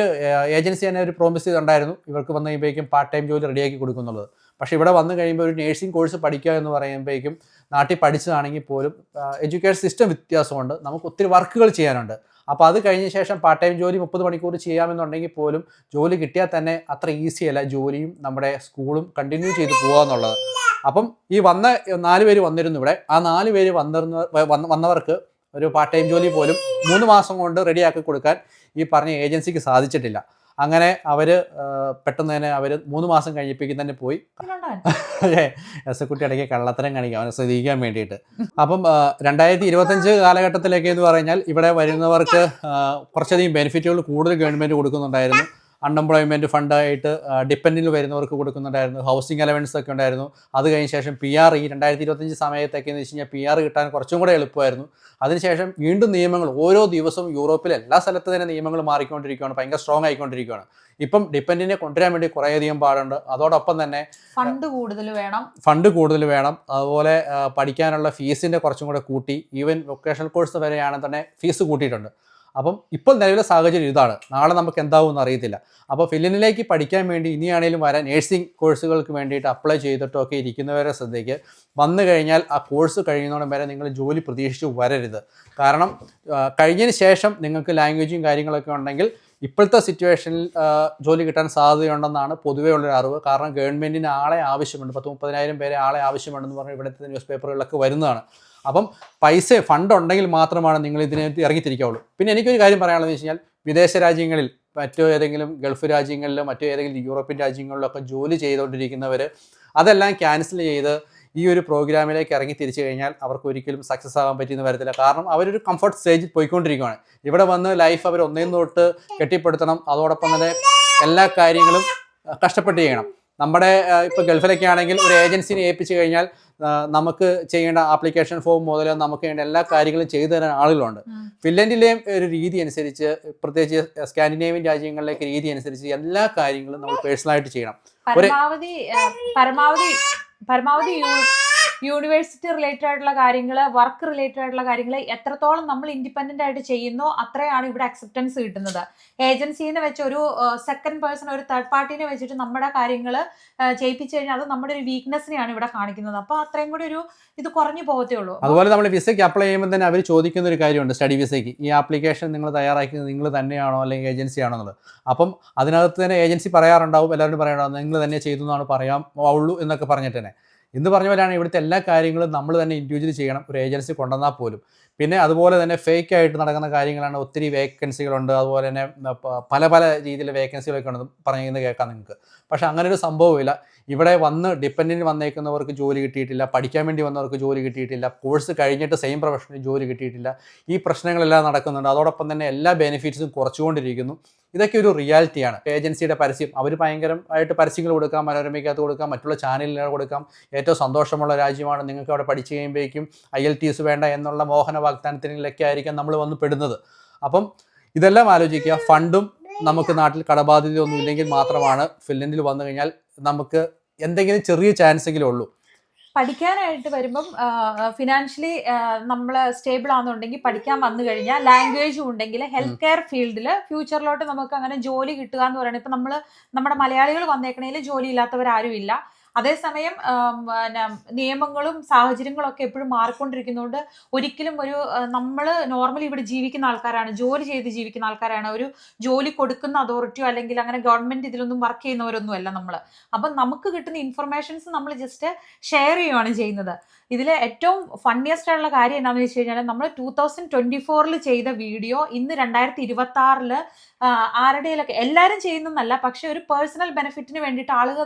ഏജൻസി തന്നെ ഒരു പ്രോമിസ് ചെയ്തിട്ടുണ്ടായിരുന്നു ഇവർക്ക് വന്നു കഴിയുമ്പോഴേക്കും പാർട്ട് ടൈം ജോലി റെഡിയാക്കി കൊടുക്കുന്നുള്ളത്. പക്ഷേ ഇവിടെ വന്നു കഴിയുമ്പോൾ ഒരു നേഴ്സിംഗ് കോഴ്സ് പഠിക്കുക എന്ന് പറയുമ്പോഴേക്കും നാട്ടിൽ പഠിച്ചതാണെങ്കിൽ പോലും എഡ്യൂക്കേഷൻ സിസ്റ്റം വ്യത്യാസമുണ്ട്. നമുക്ക് ഒത്തിരി വർക്കുകൾ ചെയ്യാനുണ്ട്. അപ്പോൾ അത് കഴിഞ്ഞ ശേഷം പാർട്ട് ടൈം ജോലി 30 മണിക്കൂർ ചെയ്യാമെന്നുണ്ടെങ്കിൽ പോലും ജോലി കിട്ടിയാൽ തന്നെ അത്ര ഈസിയല്ല ജോലിയും നമ്മുടെ സ്കൂളും കണ്ടിന്യൂ ചെയ്ത് പോകുക എന്നുള്ളത്. അപ്പം ഈ 4 പേര് വന്നിരുന്നു ഇവിടെ. ആ 4 പേര് വന്നവർക്ക് ഒരു പാർട്ട് ടൈം ജോലി പോലും 3 മാസം കൊണ്ട് റെഡിയാക്കി കൊടുക്കാൻ ഈ പറഞ്ഞ ഏജൻസിക്ക് സാധിച്ചിട്ടില്ല. അങ്ങനെ അവർ പെട്ടെന്ന് തന്നെ അവർ 3 മാസം കഴിഞ്ഞപ്പോഴേക്കും തന്നെ പോയി. എസക്കുട്ടി ഇടയ്ക്ക് കള്ളത്തരം കാണിക്കും അവനെ ശ്രദ്ധിക്കാൻ വേണ്ടിയിട്ട്. അപ്പം 2025 കാലഘട്ടത്തിലേക്ക് എന്ന് പറഞ്ഞാൽ ഇവിടെ വരുന്നവർക്ക് കുറച്ചധികം ബെനിഫിറ്റുകൾ കൂടുതൽ ഗവൺമെൻറ് കൊടുക്കുന്നുണ്ടായിരുന്നു. അൺഎംപ്ലോയ്മെൻറ്റ് ഫണ്ടായിട്ട് ഡിപ്പെൻഡിൽ വരുന്നവർക്ക് കൊടുക്കുന്നുണ്ടായിരുന്നു. ഹൗസിംഗ് അലവൻസ് ഒക്കെ ഉണ്ടായിരുന്നു. അത് കഴിഞ്ഞ ശേഷം PR ഈ 2025 സമയത്തൊക്കെ എന്ന് വെച്ച് കഴിഞ്ഞാൽ PR കിട്ടാൻ കുറച്ചും കൂടെ എളുപ്പമായിരുന്നു. അതിനുശേഷം വീണ്ടും നിയമങ്ങൾ ഓരോ ദിവസവും യൂറോപ്പിലെ എല്ലാ സ്ഥലത്തും തന്നെ നിയമങ്ങൾ മാറിക്കൊണ്ടിരിക്കുകയാണ്, ഭയങ്കര സ്ട്രോങ് ആയിക്കൊണ്ടിരിക്കുകയാണ്. ഇപ്പം ഡിപ്പെൻഡിനെ കൊണ്ടുവരാൻ വേണ്ടി കുറേയധികം പാടുണ്ട്. അതോടൊപ്പം തന്നെ ഫണ്ട് കൂടുതൽ വേണം. അതുപോലെ പഠിക്കാനുള്ള ഫീസിൻ്റെ കുറച്ചും കൂടെ കൂട്ടി. ഈവൻ വൊക്കേഷണൽ കോഴ്സ് വരെയാണെങ്കിൽ തന്നെ ഫീസ് കൂട്ടിയിട്ടുണ്ട്. അപ്പം ഇപ്പോൾ നിലവിലെ സാഹചര്യം ഇതാണ്. നാളെ നമുക്ക് എന്താവുമെന്ന് അറിയത്തില്ല. അപ്പോൾ ഫിൻലൻഡിലേക്ക് പഠിക്കാൻ വേണ്ടി ഇനിയാണെങ്കിലും വരാൻ നേഴ്സിംഗ് കോഴ്സുകൾക്ക് വേണ്ടിയിട്ട് അപ്ലൈ ചെയ്തിട്ടൊക്കെ ഇരിക്കുന്നവരെ ശ്രദ്ധയ്ക്ക് വന്നു കഴിഞ്ഞാൽ ആ കോഴ്സ് കഴിയുന്നതോടെ വരെ നിങ്ങൾ ജോലി പ്രതീക്ഷിച്ച് വരരുത്. കാരണം കഴിഞ്ഞതിന് ശേഷം നിങ്ങൾക്ക് ലാംഗ്വേജും കാര്യങ്ങളൊക്കെ ഉണ്ടെങ്കിൽ ഇപ്പോഴത്തെ സിറ്റുവേഷനിൽ ജോലി കിട്ടാൻ സാധ്യതയുണ്ടെന്നാണ് പൊതുവേ ഉള്ളൊരു അറിവ്. കാരണം ഗവൺമെൻറ്റിന് ആളെ ആവശ്യമുണ്ട്. 10-30,000 പേരെ ആളെ ആവശ്യമുണ്ടെന്ന് പറഞ്ഞ് ഇവിടുത്തെ ന്യൂസ് പേപ്പറുകളിലൊക്കെ വരുന്നതാണ്. അപ്പം ഫണ്ട് ഉണ്ടെങ്കിൽ മാത്രമാണ് നിങ്ങൾ ഇതിനകത്ത് ഇറങ്ങിത്തിരിക്കാവുള്ളൂ. പിന്നെ എനിക്കൊരു കാര്യം പറയാനുള്ളത് വെച്ച് കഴിഞ്ഞാൽ വിദേശ രാജ്യങ്ങളിൽ മറ്റു ഏതെങ്കിലും ഗൾഫ് രാജ്യങ്ങളിലോ മറ്റു ഏതെങ്കിലും യൂറോപ്യൻ രാജ്യങ്ങളിലൊക്കെ ജോലി ചെയ്തുകൊണ്ടിരിക്കുന്നവർ അതെല്ലാം ക്യാൻസൽ ചെയ്ത് ഈ ഒരു പ്രോഗ്രാമിലേക്ക് ഇറങ്ങി തിരിച്ചു കഴിഞ്ഞാൽ അവർക്ക് ഒരിക്കലും സക്സസ് ആകാൻ പറ്റിയെന്ന് വരത്തില്ല. കാരണം അവരൊരു കംഫർട്ട് സ്റ്റേജിൽ പോയിക്കൊണ്ടിരിക്കുകയാണ്. ഇവിടെ വന്ന് ലൈഫ് അവർ ഒന്നേന്ന് തൊട്ട് കെട്ടിപ്പടുത്തണം. അതോടൊപ്പം തന്നെ എല്ലാ കാര്യങ്ങളും കഷ്ടപ്പെട്ട് ചെയ്യണം. നമ്മുടെ ഇപ്പോൾ ഗൾഫിലൊക്കെ ആണെങ്കിൽ ഒരു ഏജൻസിനെ ഏൽപ്പിച്ച് കഴിഞ്ഞാൽ നമുക്ക് ചെയ്യേണ്ട ആപ്ലിക്കേഷൻ ഫോം മുതൽ നമുക്ക് വേണ്ട എല്ലാ കാര്യങ്ങളും ചെയ്തു തരാൻ ആളുകളുണ്ട്. ഫിൻലൻഡിലെയും ഒരു രീതി അനുസരിച്ച്, പ്രത്യേകിച്ച് സ്കാൻഡിനേവിയൻ രാജ്യങ്ങളിലേക്ക് രീതി അനുസരിച്ച് എല്ലാ കാര്യങ്ങളും നമ്മൾ പേഴ്സണലായിട്ട് ചെയ്യണം. പരമാവധി യൂണിവേഴ്സിറ്റി റിലേറ്റഡ് ആയിട്ടുള്ള കാര്യങ്ങൾ, വർക്ക് റിലേറ്റഡ് ആയിട്ടുള്ള കാര്യങ്ങൾ എത്രത്തോളം നമ്മൾ ഇൻഡിപെൻഡന്റ് ആയിട്ട് ചെയ്യുന്നോ അത്രയാണ് ഇവിടെ അക്സെപ്റ്റൻസ് കിട്ടുന്നത്. ഏജൻസീനെ വെച്ച് ഒരു സെക്കൻഡ് പേഴ്സൺ, ഒരു തേർഡ് പാർട്ടീനെ വെച്ചിട്ട് നമ്മുടെ കാര്യങ്ങൾ ചെയ്യിപ്പിച്ചു കഴിഞ്ഞാൽ അത് നമ്മുടെ ഒരു വീക്ക്നെസ്സിനെയാണ് ഇവിടെ കാണിക്കുന്നത്. അപ്പോൾ അത്രയും കൂടി ഒരു ഇത് കുറഞ്ഞു പോകത്തേ ഉള്ളൂ. അതുപോലെ നമ്മൾ വിസയ്ക്ക് അപ്ലൈ ചെയ്യുമ്പോൾ തന്നെ അവർ ചോദിക്കുന്ന ഒരു കാര്യമുണ്ട്, സ്റ്റഡി വിസയ്ക്ക് ഈ ആപ്ലിക്കേഷൻ നിങ്ങൾ തയ്യാറാക്കിയത് നിങ്ങൾ തന്നെയാണോ അല്ലെങ്കിൽ ഏജൻസി ആണോ എന്നുള്ളത്. അപ്പം അതിനകത്ത് തന്നെ ഏജൻസി പറയാറുണ്ടാവും, എല്ലാവരും പറയാറുണ്ടാവും നിങ്ങൾ തന്നെ ചെയ്തു എന്നാണ് പറയാവുള്ളൂ എന്നൊക്കെ പറഞ്ഞിട്ട് തന്നെ. എന്ന് പറഞ്ഞ പോലെയാണ് ഇവിടുത്തെ എല്ലാ കാര്യങ്ങളും നമ്മൾ തന്നെ ഇൻഡിവിജ്വലി ചെയ്യണം, ഒരു ഏജൻസി കൊണ്ടുവന്നാൽ പോലും. പിന്നെ അതുപോലെ തന്നെ ഫേക്ക് ആയിട്ട് നടക്കുന്ന കാര്യങ്ങളാണ്. ഒത്തിരി വേക്കൻസികളുണ്ട്. അതുപോലെ തന്നെ പല രീതിയിലെ വേക്കൻസികളൊക്കെ ഉണ്ടെന്ന് പറയുന്നത് കേൾക്കാം നിങ്ങൾക്ക്. പക്ഷെ അങ്ങനെ ഒരു സംഭവമില്ല. ഇവിടെ വന്ന് ഡിപ്പെൻഡൻറ്റ് വന്നേക്കുന്നവർക്ക് ജോലി കിട്ടിയിട്ടില്ല, പഠിക്കാൻ വേണ്ടി വന്നവർക്ക് ജോലി കിട്ടിയിട്ടില്ല, കോഴ്സ് കഴിഞ്ഞിട്ട് സെയിം പ്രൊഫഷനിൽ ജോലി കിട്ടിയിട്ടില്ല. ഈ പ്രശ്നങ്ങളെല്ലാം നടക്കുന്നുണ്ട്. അതോടൊപ്പം തന്നെ എല്ലാ ബെനിഫിറ്റ്സും കുറച്ചുകൊണ്ടിരിക്കുന്നു. ഇതൊക്കെ ഒരു റിയാലിറ്റിയാണ്. ഏജൻസിയുടെ പരസ്യം, അവർ ഭയങ്കരമായിട്ട് പരസ്യങ്ങൾ കൊടുക്കാം, മനോരമയ്ക്കകത്ത് കൊടുക്കാം, മറ്റുള്ള ചാനലിൽ കൊടുക്കാം. ഏറ്റവും സന്തോഷമുള്ള രാജ്യമാണ്, നിങ്ങൾക്ക് അവിടെ പഠിച്ചു കഴിയുമ്പോഴേക്കും IELTS വേണ്ട എന്നുള്ള മോഹന വാഗ്ദാനത്തിലൊക്കെ ആയിരിക്കാം നമ്മൾ വന്ന് പെടുന്നത്. അപ്പം ഇതെല്ലാം ആലോചിക്കുക. ഫണ്ടും നമുക്ക് നാട്ടിൽ കടബാധ്യതയൊന്നും ഇല്ലെങ്കിൽ മാത്രമാണ് ഫിൻലൻഡിൽ വന്നു കഴിഞ്ഞാൽ നമുക്ക് എന്തെങ്കിലും ചെറിയ ചാൻസെങ്കിലും ഉള്ളൂ. പഠിക്കാനായിട്ട് വരുമ്പം ഫിനാൻഷ്യലി നമ്മൾ സ്റ്റേബിൾ ആണെന്നുണ്ടെങ്കിൽ പഠിക്കാൻ വന്നു കഴിഞ്ഞാൽ ലാംഗ്വേജും ഉണ്ടെങ്കിൽ ഹെൽത്ത് കെയർ ഫീൽഡിൽ ഫ്യൂച്ചറിലോട്ട് നമുക്ക് അങ്ങനെ ജോലി കിട്ടുക എന്ന് പറയുന്നത് ഇപ്പം നമ്മുടെ മലയാളികൾ വന്നേക്കണേൽ ജോലി ഇല്ലാത്തവരാരും ഇല്ല. അതേസമയം നിയമങ്ങളും സാഹചര്യങ്ങളും ഒക്കെ എപ്പോഴും മാറിക്കൊണ്ടിരിക്കുന്നതുകൊണ്ട് ഒരിക്കലും നമ്മൾ നോർമലി ഇവിടെ ജീവിക്കുന്ന ആൾക്കാരാണ്, ജോലി ചെയ്ത് ജീവിക്കുന്ന ആൾക്കാരാണ്. ഒരു ജോലി കൊടുക്കുന്ന അതോറിറ്റിയോ അല്ലെങ്കിൽ അങ്ങനെ ഗവൺമെന്റ് ഇതിലൊന്നും വർക്ക് ചെയ്യുന്നവരൊന്നും അല്ല നമ്മൾ. അപ്പം നമുക്ക് കിട്ടുന്ന ഇൻഫർമേഷൻസ് നമ്മൾ ജസ്റ്റ് ഷെയർ ചെയ്യുകയാണ് ചെയ്യുന്നത്. ഇതിൽ ഏറ്റവും ഫണ്ണിയസ്റ്റ് ആയിട്ടുള്ള കാര്യം എന്താണെന്ന് വെച്ച് കഴിഞ്ഞാൽ നമ്മൾ 2024 ചെയ്ത വീഡിയോ ഇന്ന് 2026 ആരുടെയിലൊക്കെ എല്ലാവരും ചെയ്യുന്നതല്ല, പക്ഷെ ഒരു പേഴ്സണൽ ബെനിഫിറ്റിന് വേണ്ടിയിട്ട്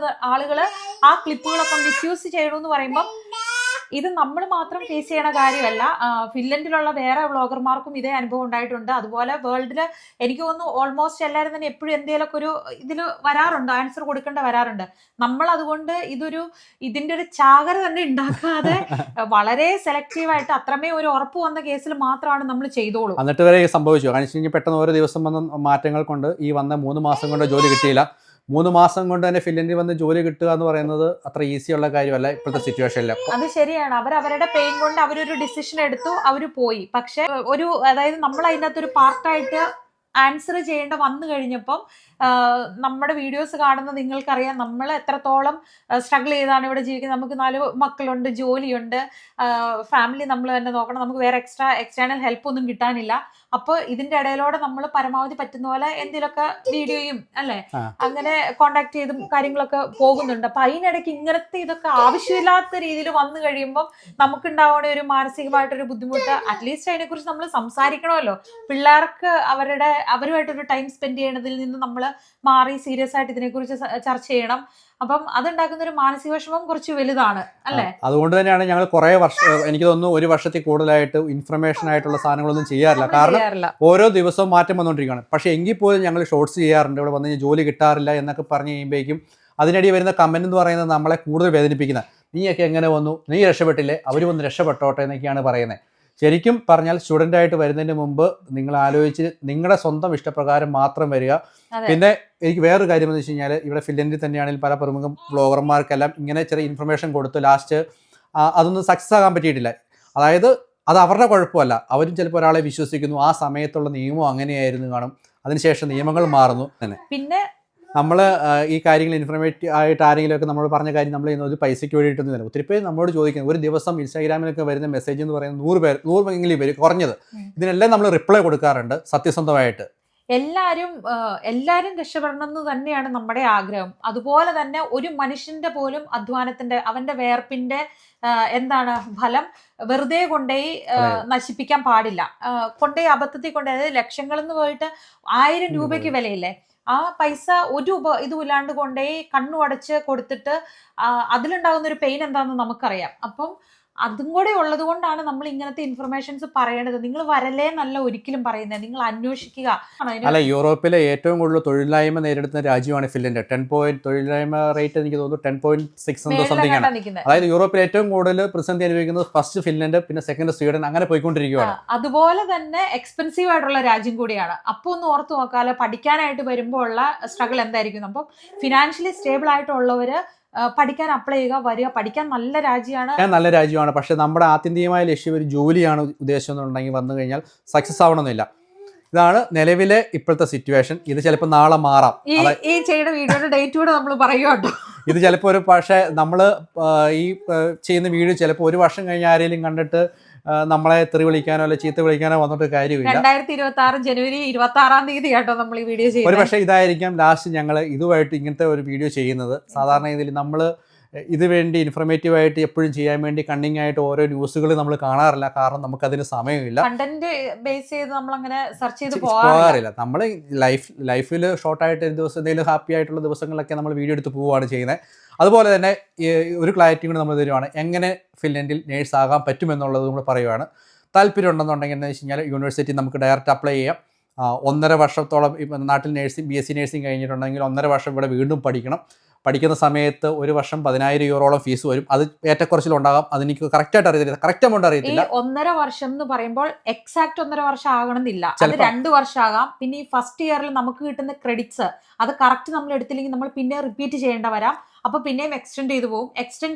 ആളുകൾ ആ ക്ലിപ്പുകളൊക്കെ മിസ്യൂസ് ചെയ്യണമെന്ന് പറയുമ്പോൾ ഇത് നമ്മൾ മാത്രം ഫേസ് ചെയ്യണ കാര്യമല്ല. ഫിൻലൻഡിലുള്ള വേറെ വ്ളോഗർമാർക്കും ഇതേ അനുഭവം ഉണ്ടായിട്ടുണ്ട്. അതുപോലെ വേൾഡിൽ എനിക്ക് തോന്നുന്നു ഓൾമോസ്റ്റ് എല്ലാവരും തന്നെ എപ്പോഴും എന്തെങ്കിലുമൊക്കെ ഒരു ഇതിൽ വരാറുണ്ട്, ആൻസർ കൊടുക്കേണ്ട വരാറുണ്ട്. നമ്മൾ അതുകൊണ്ട് ഇതിന്റെ ഒരു ചാകര തന്നെ ഉണ്ടാക്കാതെ വളരെ സെലക്റ്റീവായിട്ട് അത്രമേ ഒരു ഉറപ്പ് വന്ന കേസിൽ മാത്രമാണ് നമ്മൾ ചെയ്തോളൂ. എന്നിട്ട് വരെ സംഭവിച്ചു. കാരണം പെട്ടെന്ന് ഓരോ ദിവസം വന്ന മാറ്റങ്ങൾ കൊണ്ട് ഈ വന്ന 3 മാസം കൊണ്ട് ജോലി കിട്ടിയില്ല. 3 മാസം കൊണ്ട് തന്നെ ഫിൻലൻഡിൽ വന്ന് ജോലി കിട്ടുക എന്ന് പറയുന്നത് അത്ര ഈസിയുള്ള കാര്യമല്ല ഇപ്പോഴത്തെ സിറ്റുവേഷനിൽ. അത് ശരിയാണ്. അവരുടെ പെയിൻ കൊണ്ട് അവരൊരു ഡിസിഷൻ എടുത്തു, അവര് പോയി. പക്ഷെ അതായത് നമ്മൾ അതിനകത്ത് ഒരു പാർട്ടായിട്ട് ആൻസർ ചെയ്യേണ്ട വന്നു കഴിഞ്ഞപ്പം നമ്മുടെ വീഡിയോസ് കാണുന്ന നിങ്ങൾക്കറിയാം നമ്മൾ എത്രത്തോളം സ്ട്രഗിൾ ചെയ്താണ് ഇവിടെ ജീവിക്കുന്നത്. നമുക്ക് 4 മക്കളുണ്ട്, ജോലിയുണ്ട്, ഫാമിലി നമ്മൾ തന്നെ നോക്കണം, നമുക്ക് വേറെ എക്സ്റ്റേണൽ ഹെൽപ്പ് ഒന്നും കിട്ടാനില്ല. അപ്പോൾ ഇതിന്റെ ഇടയിലൂടെ നമ്മൾ പരമാവധി പറ്റുന്ന പോലെ എന്തെങ്കിലുമൊക്കെ വീഡിയോയും അല്ലെ അങ്ങനെ കോണ്ടാക്ട് ചെയ്തും കാര്യങ്ങളൊക്കെ പോകുന്നുണ്ട്. അപ്പൊ അതിനിടയ്ക്ക് ഇങ്ങനത്തെ ഇതൊക്കെ ആവശ്യമില്ലാത്ത രീതിയിൽ വന്നു കഴിയുമ്പോൾ നമുക്കുണ്ടാവുന്ന ഒരു മാനസികമായിട്ടൊരു ബുദ്ധിമുട്ട്. അറ്റ്ലീസ്റ്റ് അതിനെക്കുറിച്ച് നമ്മൾ സംസാരിക്കണമല്ലോ. പിള്ളേർക്ക് അവരുമായിട്ടൊരു ടൈം സ്പെൻഡ് ചെയ്യണതിൽ നിന്ന് നമ്മൾ മാറി സീരിയസ് ആയിട്ട് ഇതിനെക്കുറിച്ച് ചർച്ച ചെയ്യണം. അപ്പം അതുണ്ടാക്കുന്ന ഒരു മാനസിക വിഷമം കുറച്ച് വലുതാണ് അല്ലേ. അതുകൊണ്ട് തന്നെയാണ് ഞങ്ങൾ കുറെ വർഷം, എനിക്ക് തോന്നുന്നു 1 വർഷത്തിൽ കൂടുതലായിട്ട് ഇൻഫർമേഷൻ ആയിട്ടുള്ള സാധനങ്ങളൊന്നും ചെയ്യാറില്ല. കാരണം ഓരോ ദിവസവും മാറ്റം വന്നുകൊണ്ടിരിക്കുകയാണ്. പക്ഷെ എങ്കിൽ പോലും ഞങ്ങൾ ഷോർട്സ് ചെയ്യാറുണ്ട്. ഇവിടെ വന്ന് ജോലി കിട്ടാറില്ല എന്നൊക്കെ പറഞ്ഞു കഴിയുമ്പോഴേക്കും അതിനിടയിൽ വരുന്ന കമന്റ് എന്ന് പറയുന്നത് നമ്മളെ കൂടുതൽ വേദനിപ്പിക്കുന്നത്. നീയൊക്കെ എങ്ങനെ വന്നു, നീ രക്ഷപ്പെട്ടില്ലേ, അവർ വന്ന് രക്ഷപ്പെട്ടോട്ടെ എന്നൊക്കെയാണ് പറയുന്നത്. ശരിക്കും പറഞ്ഞാൽ സ്റ്റുഡൻ്റ് ആയിട്ട് വരുന്നതിന് മുമ്പ് നിങ്ങൾ ആലോചിച്ച് നിങ്ങളുടെ സ്വന്തം ഇഷ്ടപ്രകാരം മാത്രം വരിക. പിന്നെ എനിക്ക് വേറൊരു കാര്യം എന്ന് വെച്ച് കഴിഞ്ഞാൽ ഇവിടെ ഫിൻലൻഡിൽ തന്നെയാണെങ്കിൽ പല പ്രമുഖ വ്ളോഗർമാർക്കെല്ലാം ഇങ്ങനെ ചെറിയ ഇൻഫർമേഷൻ കൊടുത്ത് ലാസ്റ്റ് അതൊന്നും സക്സസ് ആകാൻ പറ്റിയിട്ടില്ല. അതായത് അത് അവരുടെ കുഴപ്പമല്ല. അവരും ചിലപ്പോൾ ഒരാളെ വിശ്വസിക്കുന്നു, ആ സമയത്തുള്ള നിയമം അങ്ങനെയായിരുന്നു കാണും, അതിനുശേഷം നിയമങ്ങൾ മാറുന്നു. പിന്നെ നമ്മൾ ഈ കാര്യങ്ങൾ ഇൻഫർമേറ്റീവ് ആയിട്ട് ആരെങ്കിലുമൊക്കെ നമ്മൾ പറഞ്ഞ കാര്യം നമ്മൾ ചെയ്യുന്നത് പൈസയ്ക്ക് വേണ്ടിയിട്ടൊന്നുമില്ല. ഒത്തിരി പേര് നമ്മളോട് ചോദിക്കുന്നത്, ഒരു ദിവസം ഇൻസ്റ്റാഗ്രാമിലൊക്കെ വരുന്ന മെസ്സേജ് എന്ന് പറയുന്നത് 100 പേര് കുറഞ്ഞത്. ഇതിനെല്ലാം നമ്മൾ റിപ്ലൈ കൊടുക്കാറുണ്ട് സത്യസന്ധമായിട്ട്. എല്ലാരും രക്ഷപ്പെടണം എന്ന് തന്നെയാണ് നമ്മുടെ ആഗ്രഹം. അതുപോലെ തന്നെ ഒരു മനുഷ്യന്റെ പോലും അധ്വാനത്തിന്റെ അവന്റെ വേർപ്പിന്റെ ഫലം വെറുതെ കൊണ്ടുപോയി നശിപ്പിക്കാൻ പാടില്ല. കൊണ്ടുപോയി അബദ്ധത്തിൽ കൊണ്ടുപോയി, അതായത് ലക്ഷങ്ങൾ എന്ന് പോയിട്ട് 1000 രൂപയ്ക്ക് വിലയില്ലേ, ആ പൈസ ഒരു ഇതുമില്ലാണ്ട് കൊണ്ടുപോയി കണ്ണു അടച്ച് കൊടുത്തിട്ട് അതിലുണ്ടാകുന്ന ഒരു പെയിൻ എന്താണെന്ന് നമുക്കറിയാം. അപ്പം അതും കൂടെ ഉള്ളത് കൊണ്ടാണ് നമ്മൾ ഇങ്ങനത്തെ ഇൻഫർമേഷൻസ് പറയേണ്ടത്. നിങ്ങൾ വരലേ നല്ല ഒരിക്കലും പറയുന്നത്, നിങ്ങൾ അന്വേഷിക്കുക. അല്ല, യൂറോപ്പിലെ ഏറ്റവും കൂടുതൽ തൊഴിലില്ലായ്മ നേരിടുന്ന രാജ്യമാണ് ഫിൻലൻഡ്. 10 തൊഴിലില്ലായ്മ റേറ്റ് എനിക്ക് തോന്നുന്നു 10.6 സംതിങ് ആണ്. അതായത് യൂറോപ്പിൽ ഏറ്റവും കൂടുതൽ പ്രതിസന്ധി അനുഭവിക്കുന്നത് ഫസ്റ്റ് ഫിൻലൻഡ്, പിന്നെ സെക്കൻഡ് സ്വീഡൻ, അങ്ങനെ പോയിക്കൊണ്ടിരിക്കുകയാണ്. അതുപോലെ തന്നെ എക്സ്പെൻസീവ് ആയിട്ടുള്ള രാജ്യം കൂടിയാണ്. അപ്പോൾ ഒന്ന് ഓർത്ത് നോക്കാലോ, പഠിക്കാനായിട്ട് വരുമ്പോൾ ഉള്ള സ്ട്രഗിൾ എന്തായിരിക്കും. അപ്പം ഫിനാൻഷ്യലി സ്റ്റേബിൾ ആയിട്ടുള്ളവര് പഠിക്കാൻ അപ്ലൈ ചെയ്യുക, വരിക. പഠിക്കാൻ നല്ല രാജ്യമാണ്. പക്ഷെ നമ്മുടെ ആത്യന്തികമായ ലക്ഷ്യം ഒരു ജോലിയാണ് ഉദ്ദേശം എന്നുണ്ടെങ്കിൽ വന്നു കഴിഞ്ഞാൽ സക്സസ് ആവണമെന്നില്ല. ഇതാണ് നിലവിലെ ഇപ്പോഴത്തെ സിറ്റുവേഷൻ. ഇത് ചിലപ്പോൾ നാളെ മാറാം. ഈ ചെയ്യുന്ന വീഡിയോയുടെ ഡേറ്റ് കൂടെ നമ്മൾ പറയുക. ഇത് ചിലപ്പോൾ പക്ഷേ നമ്മൾ ഈ ചെയ്യുന്ന വീഡിയോ ചിലപ്പോൾ 1 വർഷം കഴിഞ്ഞ് ആരെങ്കിലും കണ്ടിട്ട് നമ്മളെ തെറി വിളിക്കാനോ അല്ലെ ചീത്ത വിളിക്കാനോ വന്നിട്ട് കാര്യമില്ല. 2026 ജനുവരി 26 തീയതി കേട്ടോ നമ്മൾ ഈ വീഡിയോ ചെയ്യുന്നത്. ഒരു പക്ഷേ ഇതായിരിക്കാം ലാസ്റ്റ് ഞങ്ങൾ ഇതുമായിട്ട് ഇങ്ങനത്തെ ഒരു വീഡിയോ ചെയ്യുന്നത്. സാധാരണ ഇതിൽ നമ്മൾ ഇത് വേണ്ടി ഇൻഫർമേറ്റീവായിട്ട് എപ്പോഴും ചെയ്യാൻ വേണ്ടി കണ്ണിങ് ആയിട്ട് ഓരോ ന്യൂസുകൾ നമ്മൾ കാണാറില്ല. കാരണം നമുക്കതിന് സമയമില്ല. കണ്ടന്റ് ബേസ് ചെയ്ത് നമ്മൾ അങ്ങനെ സെർച്ച് ചെയ്ത് പോകാറില്ല. നമ്മൾ ലൈഫിൽ ഷോർട്ടായിട്ട് ഒരു ദിവസം എന്തെങ്കിലും ഹാപ്പി ആയിട്ടുള്ള ദിവസങ്ങളിലൊക്കെ നമ്മൾ വീഡിയോ എടുത്ത് പോവുകയാണ് ചെയ്യുന്നത്. അതുപോലെ തന്നെ ഒരു ക്ലാരിറ്റി കൂടി നമ്മൾ തരുവാണ്, എങ്ങനെ ഫിൻലൻഡിൽ നേഴ്സ് ആകാൻ പറ്റുമെന്നുള്ളത് നമ്മൾ പറയുവാണ്. താല്പര്യം ഉണ്ടെന്നുണ്ടെങ്കിൽ എന്താ വെച്ച് കഴിഞ്ഞാൽ യൂണിവേഴ്സിറ്റി നമുക്ക് ഡയറക്റ്റ് അപ്ലൈ ചെയ്യാം. 1.5 വർഷത്തോളം നാട്ടിൽ BSc നഴ്സിംഗ് കഴിഞ്ഞിട്ടുണ്ടെങ്കിൽ 1.5 വർഷം ഇവിടെ വീണ്ടും പഠിക്കണം. പഠിക്കുന്ന സമയത്ത് ഒരു വർഷം 10,000 യൂറോളം ഫീസ് വരും. അത് ഏറ്റക്കുറച്ചിലുണ്ടാകാം, അതെനിക്ക് കറക്റ്റായിട്ട് അറിയത്തില്ല, കറക്റ്റ് എമൗണ്ട് അറിയത്തില്ല. 1.5 വർഷം എന്ന് പറയുമ്പോൾ എക്സാക്ട് 1.5 വർഷം ആകണമെന്നില്ല, അത് 2 വർഷം ആകാം. പിന്നെ ഈ ഫസ്റ്റ് ഇയറിൽ നമുക്ക് കിട്ടുന്ന ക്രെഡിറ്റ്സ് അത് കറക്റ്റ് നമ്മൾ എടുത്തില്ലെങ്കിൽ നമ്മൾ പിന്നെ റിപ്പീറ്റ് ചെയ്യേണ്ട വരാം. അപ്പൊ പിന്നെയും എക്സ്റ്റെൻഡ്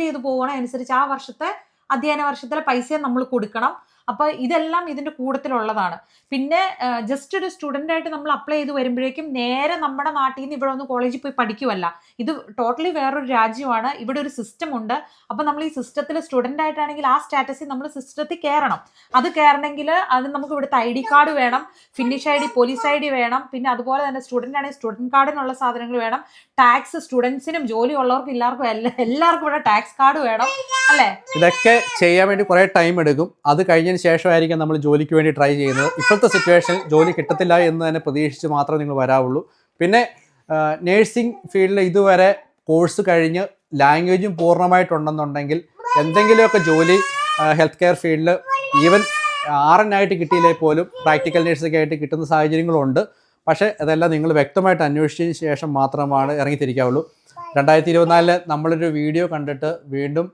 ചെയ്ത് പോകുന്ന അനുസരിച്ച് ആ വർഷത്തെ അധ്യയന വർഷത്തിലെ പൈസ നമ്മൾ കൊടുക്കണം. അപ്പൊ ഇതെല്ലാം ഇതിന്റെ കൂട്ടത്തിലുള്ളതാണ്. പിന്നെ ജസ്റ്റ് ഒരു സ്റ്റുഡന്റ് ആയിട്ട് നമ്മൾ അപ്ലൈ ചെയ്ത് വരുമ്പോഴേക്കും നേരെ നമ്മുടെ നാട്ടിൽ നിന്ന് ഇവിടെ ഒന്ന് കോളേജിൽ പോയി പഠിക്കുവല്ല, ഇത് ടോട്ടലി വേറൊരു രാജ്യമാണ്, ഇവിടെ ഒരു സിസ്റ്റം ഉണ്ട്. അപ്പൊ നമ്മൾ ഈ സിസ്റ്റത്തിൽ സ്റ്റുഡന്റ് ആയിട്ടാണെങ്കിൽ ആ സ്റ്റാറ്റസിൽ നമ്മൾ സിസ്റ്റത്തിൽ കയറണം. അത് കയറണമെങ്കിൽ അതിന് നമുക്ക് ഇവിടുത്തെ ID കാർഡ് വേണം, ഫിനിഷ് ID, പോലീസ് ID വേണം. പിന്നെ അതുപോലെ തന്നെ സ്റ്റുഡന്റ് ആണെങ്കിൽ സ്റ്റുഡന്റ് കാർഡിനുള്ള സാധനങ്ങൾ വേണം. ടാക്സ് സ്റ്റുഡൻസിനും ജോലി ഉള്ളവർക്കും എല്ലാവർക്കും ഇവിടെ ടാക്സ് കാർഡ് വേണം, അല്ലേ? ഇതൊക്കെ ചെയ്യാൻ വേണ്ടി കുറേ ടൈം എടുക്കും. അത് കഴിഞ്ഞതിന് ശേഷമായിരിക്കും നമ്മൾ ജോലിക്ക് വേണ്ടി ട്രൈ ചെയ്യുന്നത്. ഇപ്പോഴത്തെ സിറ്റുവേഷനിൽ ജോലി കിട്ടത്തില്ല എന്ന് തന്നെ പ്രതീക്ഷിച്ച് മാത്രമേ നിങ്ങൾ വരാവുള്ളൂ. പിന്നെ നേഴ്സിംഗ് ഫീൽഡിൽ ഇതുവരെ കോഴ്സ് കഴിഞ്ഞ് ലാംഗ്വേജും പൂർണ്ണമായിട്ടുണ്ടെന്നുണ്ടെങ്കിൽ എന്തെങ്കിലുമൊക്കെ ജോലി ഹെൽത്ത് കെയർ ഫീൽഡിൽ ഈവൻ RN ആയിട്ട് കിട്ടിയില്ലേ പോലും പ്രാക്ടിക്കൽ നേഴ്സൊക്കെ ആയിട്ട് കിട്ടുന്ന സാഹചര്യങ്ങളുണ്ട്. പക്ഷേ അതെല്ലാം നിങ്ങൾ വ്യക്തമായിട്ട് അന്വേഷിച്ചതിന് ശേഷം മാത്രമാണ് ഇറങ്ങിത്തിരിക്കാവുള്ളൂ. 2024 നമ്മളൊരു വീഡിയോ കണ്ടിട്ട് വീണ്ടും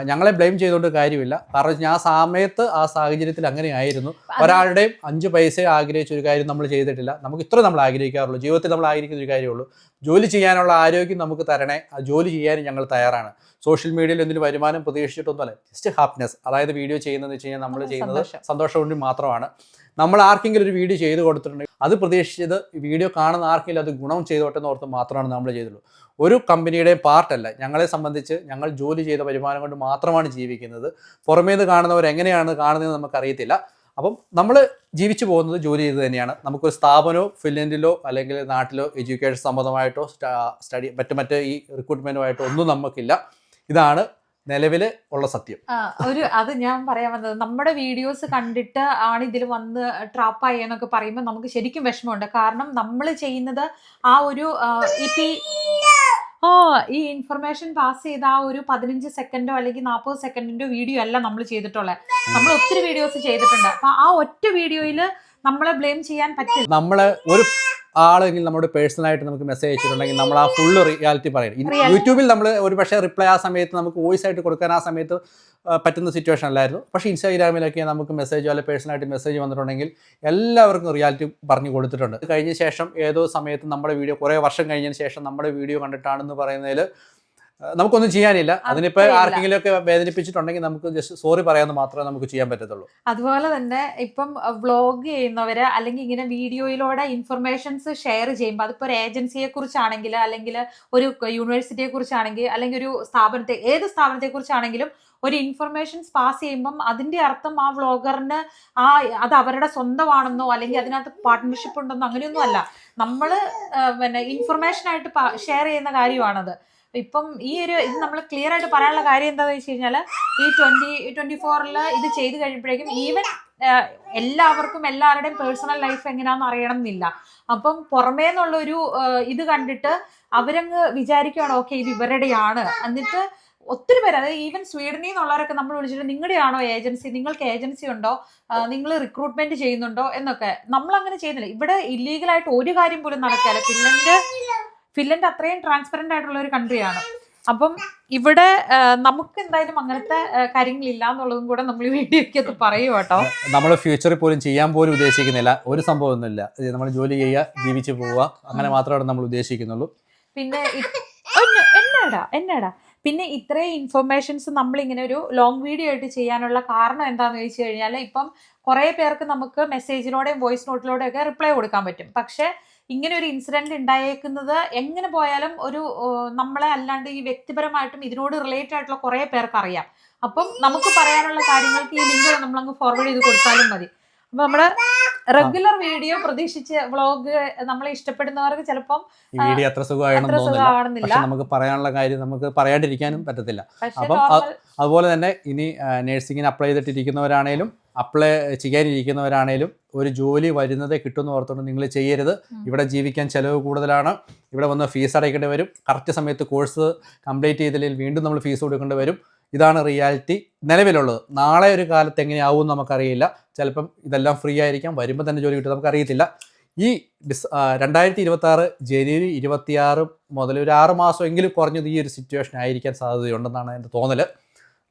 ഞങ്ങളെ ബ്ലെയിം ചെയ്തുകൊണ്ട് കാര്യമില്ല. കാരണം ആ സമയത്ത് ആ സാഹചര്യത്തിൽ അങ്ങനെയായിരുന്നു. ഒരാളുടെയും 5 പൈസ ആഗ്രഹിച്ച ഒരു കാര്യം നമ്മൾ ചെയ്തിട്ടില്ല. നമുക്ക് ഇത്ര നമ്മൾ ആഗ്രഹിക്കാറുള്ളൂ, ജീവിതത്തിൽ നമ്മൾ ആഗ്രഹിക്കുന്ന ഒരു കാര്യമുള്ളൂ, ജോലി ചെയ്യാനുള്ള ആരോഗ്യം നമുക്ക് തരണേ, ആ ജോലി ചെയ്യാനും ഞങ്ങൾ തയ്യാറാണ്. സോഷ്യൽ മീഡിയയിൽ എന്തെങ്കിലും വരുമാനം പ്രതീക്ഷിച്ചിട്ടൊന്നുമല്ല, ജസ്റ്റ് ഹാപ്പിനെസ്. അതായത് വീഡിയോ ചെയ്യുന്നതെന്ന് വെച്ച് കഴിഞ്ഞാൽ നമ്മൾ ചെയ്യുന്നത് സന്തോഷം കൊണ്ട് മാത്രമാണ്. നമ്മൾ ആർക്കെങ്കിലും ഒരു വീഡിയോ ചെയ്ത് കൊടുത്തിട്ടുണ്ടെങ്കിൽ അത് പ്രതീക്ഷിച്ചത് വീഡിയോ കാണുന്ന ആർക്കെങ്കിലും അത് ഗുണം ചെയ്തോട്ടെ എന്ന് ഓർത്ത് മാത്രമാണ് നമ്മൾ ചെയ്തുള്ളൂ. ഒരു കമ്പനിയുടെയും പാർട്ടല്ല. ഞങ്ങളെ സംബന്ധിച്ച് ഞങ്ങൾ ജോലി ചെയ്ത വരുമാനം കൊണ്ട് മാത്രമാണ് ജീവിക്കുന്നത്. പുറമേ നിന്ന് കാണുന്നവർ എങ്ങനെയാണ് കാണുന്നതെന്ന് നമുക്കറിയത്തില്ല. അപ്പം നമ്മൾ ജീവിച്ചു പോകുന്നത് ജോലി ചെയ്ത് തന്നെയാണ്. നമുക്കൊരു സ്ഥാപനമോ ഫിൻലൻഡിലോ അല്ലെങ്കിൽ നാട്ടിലോ എഡ്യൂക്കേഷൻ സംബന്ധമായിട്ടോ മറ്റ് ഈ റിക്രൂട്ട്മെൻറ്റുമായിട്ടോ ഒന്നും നമുക്കില്ല. ഇതാണ് നിലവിൽ ഉള്ള സത്യം. അത് ഞാൻ പറയാൻ വന്നത്, നമ്മുടെ വീഡിയോസ് കണ്ടിട്ട് ആണ് ഇതിൽ വന്ന് ട്രാപ്പായി എന്നൊക്കെ പറയുമ്പോൾ നമുക്ക് ശരിക്കും വിഷമമുണ്ട്. കാരണം നമ്മൾ ചെയ്യുന്നത് ആ ഒരു ഈ ഇൻഫർമേഷൻ പാസ് ചെയ്ത ആ ഒരു 15 സെക്കൻഡോ അല്ലെങ്കിൽ 40 സെക്കൻഡിന്റെ വീഡിയോ അല്ല നമ്മൾ ചെയ്തിട്ടുള്ളത്. നമ്മൾ ഒത്തിരി വീഡിയോസ് ചെയ്തിട്ടുണ്ട്. അപ്പൊ ആ ഒറ്റ വീഡിയോയിൽ നമ്മളെ ബ്ലെയിം ചെയ്യാൻ പറ്റില്ല. നമ്മളെ ഒരു ആളെങ്കിൽ നമ്മുടെ പേഴ്സണലായിട്ട് നമുക്ക് മെസ്സേജ് അയച്ചിട്ടുണ്ടെങ്കിൽ നമ്മൾ ആ ഫുള്ള് റിയാലിറ്റി പറയും. യൂട്യൂബിൽ നമ്മൾ ഒരു പക്ഷേ റിപ്ലൈ ആ സമയത്ത് നമുക്ക് വോയിസ് ആയിട്ട് കൊടുക്കാൻ ആ സമയത്ത് പറ്റുന്ന സിറ്റുവേഷൻ അല്ലായിരുന്നു. പക്ഷേ ഇൻസ്റ്റാഗ്രാമിലൊക്കെ നമുക്ക് മെസ്സേജോ അല്ലെങ്കിൽ പേഴ്സണലായിട്ട് മെസ്സേജ് വന്നിട്ടുണ്ടെങ്കിൽ എല്ലാവർക്കും റിയാലിറ്റി പറഞ്ഞു കൊടുത്തിട്ടുണ്ട്. കഴിഞ്ഞ ശേഷം ഏതോ സമയത്ത് നമ്മുടെ വീഡിയോ കുറേ വർഷം കഴിഞ്ഞതിന് ശേഷം നമ്മുടെ വീഡിയോ കണ്ടിട്ടാണെന്ന് പറയുന്നതിൽ നമുക്കൊന്നും ചെയ്യാനില്ല. അതിനിപ്പോൾ ആർക്കെങ്കിലും ഒക്കെ വേദനിപ്പിച്ചിട്ടുണ്ടെങ്കിൽ നമുക്ക് ജസ്റ്റ് സോറി പറയാമെന്ന് മാത്രമേ നമുക്ക് ചെയ്യാൻ പറ്റത്തുള്ളൂ. അതുപോലെ തന്നെ ഇപ്പം വ്ളോഗ് ചെയ്യുന്നവര് അല്ലെങ്കിൽ ഇങ്ങനെ വീഡിയോയിലൂടെ ഇൻഫർമേഷൻസ് ഷെയർ ചെയ്യുമ്പോൾ, അതിപ്പോൾ ഒരു ഏജൻസിയെ കുറിച്ചാണെങ്കിൽ അല്ലെങ്കിൽ ഒരു യൂണിവേഴ്സിറ്റിയെ കുറിച്ചാണെങ്കിൽ അല്ലെങ്കിൽ ഒരു ഏത് സ്ഥാപനത്തെ കുറിച്ചാണെങ്കിലും ഒരു ഇൻഫർമേഷൻസ് പാസ് ചെയ്യുമ്പം അതിന്റെ അർത്ഥം ആ വ്ളോഗറിന് അത് അവരുടെ സ്വന്തമാണെന്നോ അല്ലെങ്കിൽ അതിനകത്ത് പാർട്ട്ണർഷിപ്പ് ഉണ്ടെന്നോ അങ്ങനെയൊന്നും അല്ല. നമ്മൾ പിന്നെ ഇൻഫർമേഷൻ ആയിട്ട് ഷെയർ ചെയ്യുന്ന കാര്യമാണത്. ഇപ്പം ഇത് നമ്മൾ ക്ലിയർ ആയിട്ട് പറയാനുള്ള കാര്യം എന്താണെന്ന് വെച്ച് കഴിഞ്ഞാൽ, ഈ 2024 ഇത് ചെയ്ത് കഴിയുമ്പോഴേക്കും ഈവൻ എല്ലാവർക്കും എല്ലാവരുടെയും പേഴ്സണൽ ലൈഫ് എങ്ങനെയാണെന്ന് അറിയണം എന്നില്ല. അപ്പം പുറമേ നിന്നുള്ളൊരു ഇത് കണ്ടിട്ട് അവരങ്ങ് വിചാരിക്കുകയാണ് ഓക്കെ ഇത് ഇവരുടെയാണ്. എന്നിട്ട് ഒത്തിരി പേര്, അതായത് ഈവൻ സ്വീഡനിൽ നിന്നുള്ളവരൊക്കെ നമ്മൾ വിളിച്ചിട്ട് നിങ്ങളുടെയാണോ ഏജൻസി, നിങ്ങൾക്ക് ഏജൻസി ഉണ്ടോ, നിങ്ങൾ റിക്രൂട്ട്മെന്റ് ചെയ്യുന്നുണ്ടോ എന്നൊക്കെ. നമ്മൾ അങ്ങനെ ചെയ്യുന്നില്ല. ഇവിടെ ഇല്ലീഗലായിട്ട് ഒരു കാര്യം പോലും നടക്കില്ല. ഫിൻലൻഡ് അത്രയും ട്രാൻസ്പെറന്റ് ആയിട്ടുള്ള ഒരു കൺട്രിയാണ്. അപ്പം ഇവിടെ നമുക്ക് എന്തായാലും അങ്ങനത്തെ കാര്യങ്ങളില്ല എന്നുള്ളതും കൂടെ നമ്മൾ ഈ വീഡിയോയ്ക്കകത്ത് പറയും കേട്ടോ. നമ്മൾ ഫ്യൂച്ചറിൽ പോലും ചെയ്യാൻ പോലും ഉദ്ദേശിക്കുന്നില്ല. ഒരു സംഭവമൊന്നുമില്ല. നമ്മൾ ജോലി ചെയ്യുക, ജീവിച്ചു പോവുക, അങ്ങനെ മാത്രമാണ് നമ്മൾ ഉദ്ദേശിക്കുന്നുള്ളൂ. പിന്നെ എന്നാടാ പിന്നെ ഇത്രയും ഇൻഫർമേഷൻസ് നമ്മളിങ്ങനെ ഒരു ലോങ് വീഡിയോ ആയിട്ട് ചെയ്യാനുള്ള കാരണം എന്താണെന്ന് ചോദിച്ചു കഴിഞ്ഞാൽ, ഇപ്പം കുറേ പേർക്ക് നമുക്ക് മെസ്സേജിലൂടെയും വോയിസ് നോട്ടിലൂടെയും ഒക്കെ റിപ്ലൈ കൊടുക്കാൻ പറ്റും. പക്ഷെ ഇങ്ങനെ ഒരു ഇൻസിഡന്റ് ഉണ്ടായേക്കുന്നത് എങ്ങനെ പോയാലും ഒരു നമ്മളെ അല്ലാണ്ട് ഈ വ്യക്തിപരമായിട്ടും ഇതിനോട് റിലേറ്റഡ് ആയിട്ടുള്ള കുറേ പേർക്ക് അറിയാം. അപ്പം നമുക്ക് പറയാനുള്ള കാര്യങ്ങൾക്ക് ഈ ലിങ്ക് നമ്മളങ്ങ് ഫോർവേഡ് ചെയ്ത് കൊടുത്താലും മതി. അപ്പൊ നമ്മുടെ റെഗുലർ വീഡിയോ പ്രതീക്ഷിച്ച് വ്ളോഗ് നമ്മളെ ഇഷ്ടപ്പെടുന്നവർക്ക് ചിലപ്പം ഈ വീഡിയോ അത്ര സുഖമാണെന്നില്ല. നമുക്ക് പറയാനുള്ള കാര്യം നമുക്ക് പറയാണ്ടിരിക്കാനും പറ്റത്തില്ല. അപ്പം അതുപോലെ തന്നെ ഇനി നഴ്സിംഗിന് അപ്ലൈ ചെയ്തിട്ടിരിക്കുന്നവരാണേലും അപ്ലൈ ചെയ്യാനിരിക്കുന്നവരാണേലും ഒരു ജോലി വരുന്നതേ കിട്ടുമെന്ന് ഓർത്തുകൊണ്ട് നിങ്ങൾ ചെയ്യരുത്. ഇവിടെ ജീവിക്കാൻ ചിലവ് കൂടുതലാണ്. ഇവിടെ വന്ന് ഫീസ് അടയ്ക്കേണ്ടി വരും. കറക്റ്റ് സമയത്ത് കോഴ്സ് കംപ്ലീറ്റ് ചെയ്തില്ലെങ്കിൽ വീണ്ടും നമ്മൾ ഫീസ് കൊടുക്കേണ്ടി വരും. ഇതാണ് റിയാലിറ്റി നിലവിലുള്ളത്. നാളെ ഒരു കാലത്ത് എങ്ങനെയാവും നമുക്കറിയില്ല. ചിലപ്പം ഇതെല്ലാം ഫ്രീ ആയിരിക്കാം, വരുമ്പോൾ തന്നെ ജോലി കിട്ടും, നമുക്കറിയത്തില്ല. ഈ 2026 ജനുവരി 26 മുതൽ ഒരു 6 മാസമെങ്കിലും കുറഞ്ഞത് ഈ ഒരു സിറ്റുവേഷൻ ആയിരിക്കാൻ സാധ്യതയുണ്ടെന്നാണ് എൻ്റെ തോന്നൽ.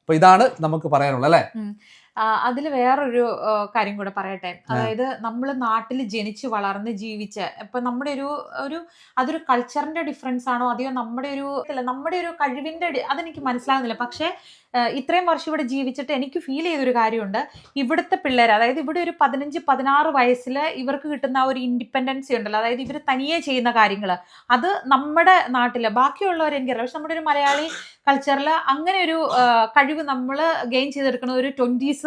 അപ്പോൾ ഇതാണ് നമുക്ക് പറയാനുള്ളത് അല്ലേ? അതിൽ വേറൊരു കാര്യം കൂടെ പറയട്ടെ. അതായത് നമ്മൾ നാട്ടിൽ ജനിച്ച് വളർന്ന് ജീവിച്ച് ഇപ്പം നമ്മുടെ ഒരു അതൊരു കൾച്ചറിന്റെ ഡിഫറൻസ് ആണോ അതെയോ നമ്മുടെ ഒരു കഴിവിന്റെ അതെനിക്ക് മനസ്സിലാകുന്നില്ല. പക്ഷേ ഇത്രയും വർഷം ഇവിടെ ജീവിച്ചിട്ട് എനിക്ക് ഫീൽ ചെയ്തൊരു കാര്യമുണ്ട്. ഇവിടുത്തെ പിള്ളേർ, അതായത് ഇവിടെ ഒരു 15-16 വയസ്സിൽ ഇവർക്ക് കിട്ടുന്ന ഒരു ഇൻഡിപെൻഡൻസി ഉണ്ടല്ലോ, അതായത് ഇവർ തനിയെ ചെയ്യുന്ന കാര്യങ്ങൾ, അത് നമ്മുടെ നാട്ടിൽ ബാക്കിയുള്ളവർ എനിക്കറിയില്ല. പക്ഷെ നമ്മുടെ ഒരു മലയാളി കൾച്ചറിൽ അങ്ങനെ ഒരു കഴിവ് നമ്മൾ ഗെയിൻ ചെയ്തെടുക്കുന്ന ഒരു 20s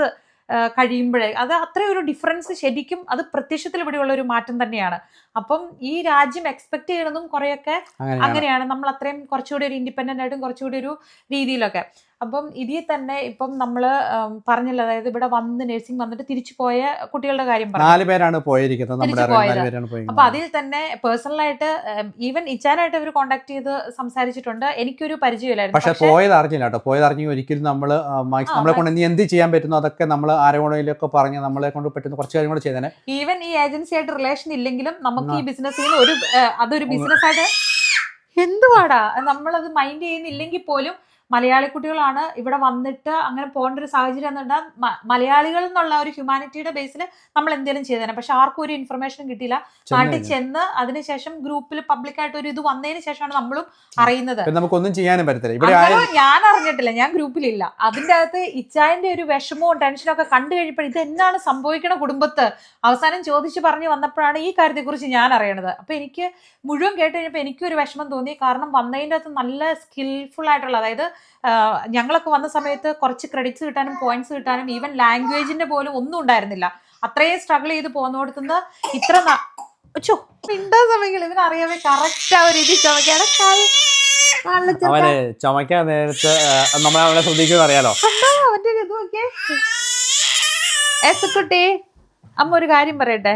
കഴിയുമ്പോഴേ അത് അത്രയും ഒരു ഡിഫറൻസ് ശരിക്കും അത് പ്രത്യക്ഷത്തിൽ ഇവിടെയുള്ള ഒരു മാറ്റം തന്നെയാണ്. അപ്പം ഈ രാജ്യം എക്സ്പെക്ട് ചെയ്യണതും കുറെയൊക്കെ അങ്ങനെയാണ്. നമ്മൾ അത്രയും കുറച്ചുകൂടി ഒരു ഇൻഡിപെൻഡന്റ് ആയിട്ടും കുറച്ചുകൂടി ഒരു രീതിയിലൊക്കെ. അപ്പം ഇതിൽ തന്നെ ഇപ്പം നമ്മൾ പറഞ്ഞല്ലോ, അതായത് ഇവിടെ വന്ന് നഴ്സിംഗ് വന്നിട്ട് തിരിച്ചു പോയ കുട്ടികളുടെ കാര്യം പറഞ്ഞു. 4 പേരാണ് പോയിരിക്കുന്നത്. അപ്പൊ അതിൽ തന്നെ പേഴ്സണലായിട്ട് ഈവൻ ഇച്ചാനായിട്ട് ഇവർ കോണ്ടാക്ട് ചെയ്ത് സംസാരിച്ചിട്ടുണ്ട്. എനിക്കൊരു പരിചയമില്ലായിരുന്നു. പക്ഷെ പോയത് അറിഞ്ഞില്ല കേട്ടോ. പോയതറിഞ്ഞെങ്കിൽ ഒരിക്കലും നമ്മളെ കൊണ്ട് ഇനി എന്ത് ചെയ്യാൻ പറ്റുന്നു അതൊക്കെ നമ്മൾ ആരോടെങ്കിലൊക്കെ പറഞ്ഞ് നമ്മളെ കൊണ്ട് പറ്റുന്ന കുറച്ച് കാര്യം കൂടെ ചെയ്തേനെ. ഈവൻ ഈ ഏജൻസി ആയിട്ട് റിലേഷൻ ഇല്ലെങ്കിലും നമുക്ക് ഈ ബിസിനസ്സിൽ അതൊരു ബിസിനസ് ആയിട്ട് എന്തുവാടാ നമ്മളത് മൈൻഡ് ചെയ്യുന്നില്ലെങ്കിൽ പോലും മലയാളി കുട്ടികളാണ് ഇവിടെ വന്നിട്ട് അങ്ങനെ പോകേണ്ട ഒരു സാഹചര്യം എന്നുണ്ടാൽ മലയാളികൾ എന്നുള്ള ഒരു ഹ്യൂമാനിറ്റിയുടെ ബേസിൽ നമ്മൾ എന്തെങ്കിലും ചെയ്തേനെ. പക്ഷെ ആർക്കും ഒരു ഇൻഫർമേഷൻ കിട്ടിയില്ല. നാട്ടിൽ ചെന്ന് അതിനുശേഷം ഗ്രൂപ്പിൽ പബ്ലിക്കായിട്ട് ഒരു ഇത് വന്നതിന് ശേഷമാണ് നമ്മളും അറിയുന്നത്. നമുക്കൊന്നും ചെയ്യാനും പറ്റത്തില്ല. ഞാൻ അറിഞ്ഞിട്ടില്ല, ഞാൻ ഗ്രൂപ്പിലില്ല. അതിൻ്റെ അകത്ത് ഇച്ചായന്റെ ഒരു വിഷമവും ടെൻഷനും ഒക്കെ കണ്ടു കഴിഞ്ഞപ്പോൾ ഇത് എന്താണ് സംഭവിക്കണ കുടുംബത്ത് അവസാനം ചോദിച്ചു പറഞ്ഞു വന്നപ്പോഴാണ് ഈ കാര്യത്തെക്കുറിച്ച് ഞാൻ അറിയണത്. അപ്പൊ എനിക്ക് മുഴുവൻ കേട്ട് കഴിഞ്ഞപ്പോൾ എനിക്കൊരു വിഷമം തോന്നി. കാരണം വന്നതിൻ്റെ അകത്ത് നല്ല സ്കിൽഫുൾ ആയിട്ടുള്ള, അതായത് ഞങ്ങളൊക്കെ വന്ന സമയത്ത് കുറച്ച് ക്രെഡിറ്റ്സ് കിട്ടാനും പോയിന്റ്സ് കിട്ടാനും ഈവൻ ലാംഗ്വേജിന്റെ പോലും ഒന്നും ഉണ്ടായിരുന്നില്ല. അത്രയും സ്ട്രഗിൾ ചെയ്ത് പോകുന്നിടത്തുനിന്ന് ഇത്ര മിണ്ടാൻ സമയങ്ങൾ ഇവനറിയാമേ കറക്റ്റ് ആ ഒരു രീതി ചുമക്കാൻ നേരത്തെ നമ്മളെ ശ്രദ്ധിക്കുന്നത് അറിയാലോ. അവന്റെ ഇത് നോക്കിയേ. കുട്ടി അമ്മ ഒരു കാര്യം പറയട്ടെ.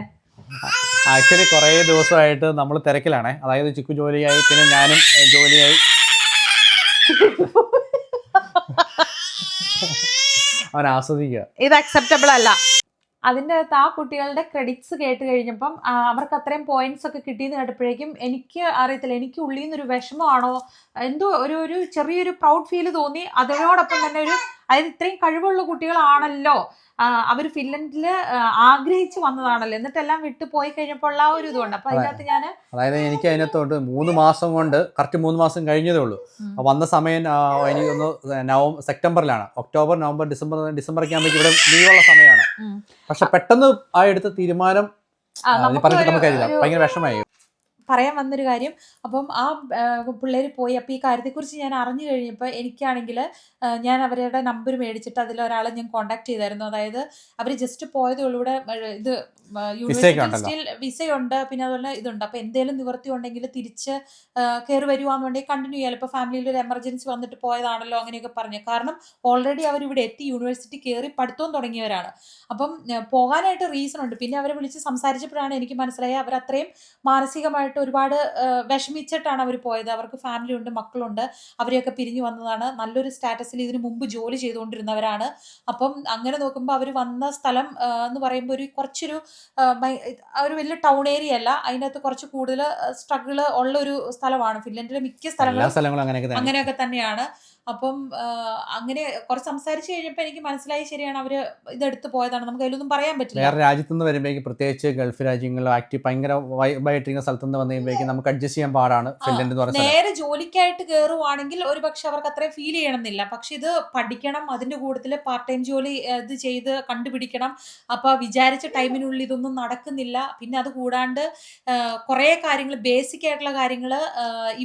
ആക്ച്വലി കുറേ ദിവസമായിട്ട് നമ്മൾ തിരക്കിലാണ്. അതായത് ചിക്കു ജോലിയായി, പിന്നെ ഞാനും ജോലിയായി. അവൻ ആസ്വദിക്കുക. ഇത് അക്സെപ്റ്റബിൾ അല്ല. അതിൻ്റെ അകത്ത് ആ കുട്ടികളുടെ ക്രെഡിറ്റ്സ് കേട്ട് കഴിഞ്ഞപ്പം അവർക്ക് അത്രയും പോയിന്റ്സ് ഒക്കെ കിട്ടിയെന്ന് കേട്ടപ്പോഴേക്കും എനിക്ക് അറിയത്തില്ല, എനിക്ക് ഉള്ളിൽ നിന്നൊരു വിഷമമാണോ എന്തോ ഒരു ചെറിയൊരു പ്രൗഡ് ഫീൽ തോന്നി. അതിനോടൊപ്പം തന്നെ അതായത് ഇത്രയും കഴിവുള്ള കുട്ടികളാണല്ലോ, അവർ ഫിൻലൻഡിൽ ആഗ്രഹിച്ചു വന്നതാണല്ലോ, എന്നിട്ടെല്ലാം വിട്ടു പോയി കഴിഞ്ഞപ്പോൾ ഉള്ള ഒരു ഇതുകൊണ്ട്. അപ്പൊ അതിനകത്ത് അതായത് എനിക്ക് അതിനകത്തോട്ട് 3 മാസം കൊണ്ട് കറക്റ്റ് 3 മാസം കഴിഞ്ഞതേ ഉള്ളൂ. വന്ന സമയം എനിക്കൊന്ന് സെപ്റ്റംബറിലാണ്. ഒക്ടോബർ, നവംബർ, ഡിസംബറൊക്കെ ആകുമ്പോഴേക്കും ഇവിടെ ലീവുള്ള സമയമാണ്. പക്ഷെ പെട്ടെന്ന് ആ എടുത്ത തീരുമാനം നമുക്കറിയില്ല, ഭയങ്കര വിഷമായി. പറയാൻ വന്നൊരു കാര്യം. അപ്പം ആ പിള്ളേർ പോയി. അപ്പോൾ ഈ കാര്യത്തെക്കുറിച്ച് ഞാൻ അറിഞ്ഞു കഴിഞ്ഞപ്പോൾ എനിക്കാണെങ്കിൽ ഞാൻ അവരുടെ നമ്പർ മേടിച്ചിട്ട് അതിലൊരാളെ ഞാൻ കോണ്ടാക്ട് ചെയ്തായിരുന്നു. അതായത് അവർ ജസ്റ്റ് പോയതേ ഉള്ളൂ. ഇവിടെ ഇത് യൂണിവേഴ്സിറ്റി സ്റ്റിൽ വിസയുണ്ട്, പിന്നെ അതുപോലെ ഇതുണ്ട്. അപ്പോൾ എന്തെങ്കിലും നിവൃത്തി ഉണ്ടെങ്കിൽ തിരിച്ച് കയറി വരുവാന്നുണ്ടെങ്കിൽ കണ്ടിന്യൂ ചെയ്യാമല്ലോ. ഇപ്പോൾ ഫാമിലിയിൽ ഒരു എമർജൻസി വന്നിട്ട് പോയതാണല്ലോ അങ്ങനെയൊക്കെ പറഞ്ഞു. കാരണം ഓൾറെഡി അവരിവിടെ എത്തി, യൂണിവേഴ്സിറ്റി കയറി പഠിത്തവും തുടങ്ങിയവരാണ്. അപ്പം പോകാനായിട്ട് റീസൺ ഉണ്ട്. പിന്നെ അവരെ വിളിച്ച് സംസാരിച്ചപ്പോഴാണ് എനിക്ക് മനസ്സിലായത് അവരത്രയും മാനസികമായിട്ട് ഒരുപാട് വിഷമിച്ചിട്ടാണ് അവർ പോയത്. അവർക്ക് ഫാമിലി ഉണ്ട്, മക്കളുണ്ട്, അവരെയൊക്കെ പിരിഞ്ഞു വന്നതാണ്. നല്ലൊരു സ്റ്റാറ്റസിൽ ഇതിനു മുമ്പ് ജോലി ചെയ്തുകൊണ്ടിരുന്നവരാണ്. അപ്പം അങ്ങനെ നോക്കുമ്പോൾ അവർ വന്ന സ്ഥലം എന്ന് പറയുമ്പോൾ കുറച്ചൊരു വലിയ ടൗൺ ഏരിയ അല്ല, അതിനകത്ത് കുറച്ച് കൂടുതൽ സ്ട്രഗിൾ ഉള്ള ഒരു സ്ഥലമാണ്. ഫിൻലൻഡിലെ മിക്ക സ്ഥലങ്ങളും അങ്ങനെയൊക്കെ തന്നെയാണ്. അപ്പം അങ്ങനെ കുറച്ച് സംസാരിച്ച് കഴിഞ്ഞപ്പോൾ എനിക്ക് മനസ്സിലായി, ശരിയാണ് അവര് ഇതെടുത്ത് പോയതാണ്, നമുക്ക് അതിലൊന്നും പറയാൻ പറ്റില്ല. വേറെ രാജ്യത്തു നിന്ന് വരുമ്പോഴേക്കും, പ്രത്യേകിച്ച് ഗൾഫ് രാജ്യങ്ങളിൽ ആക്റ്റീവ് ഭയങ്കര വൈബായിട്ടിരിക്കുന്ന സ്ഥലത്ത് നിന്ന് വന്നുകഴിയുമ്പോഴേക്കും നമുക്ക് അഡ്ജസ്റ്റ് ചെയ്യാൻ പാടാണ്. ഫിൻലൻഡ് എന്ന് പറയുന്നത് നേരെ ജോലിക്കായിട്ട് കയറുവാണെങ്കിൽ ഒരു പക്ഷെ അവർക്ക് അത്രയും ഫീൽ ചെയ്യണമെന്നില്ല. പക്ഷെ ഇത് പഠിക്കണം, അതിന്റെ കൂട്ടത്തിൽ പാർട്ട് ടൈം ജോലി ഇത് ചെയ്ത് കണ്ടുപിടിക്കണം. അപ്പൊ വിചാരിച്ച ടൈമിനുള്ളിൽ ഇതൊന്നും നടക്കുന്നില്ല. പിന്നെ അത് കൂടാണ്ട് കുറെ കാര്യങ്ങൾ, ബേസിക് ആയിട്ടുള്ള കാര്യങ്ങൾ,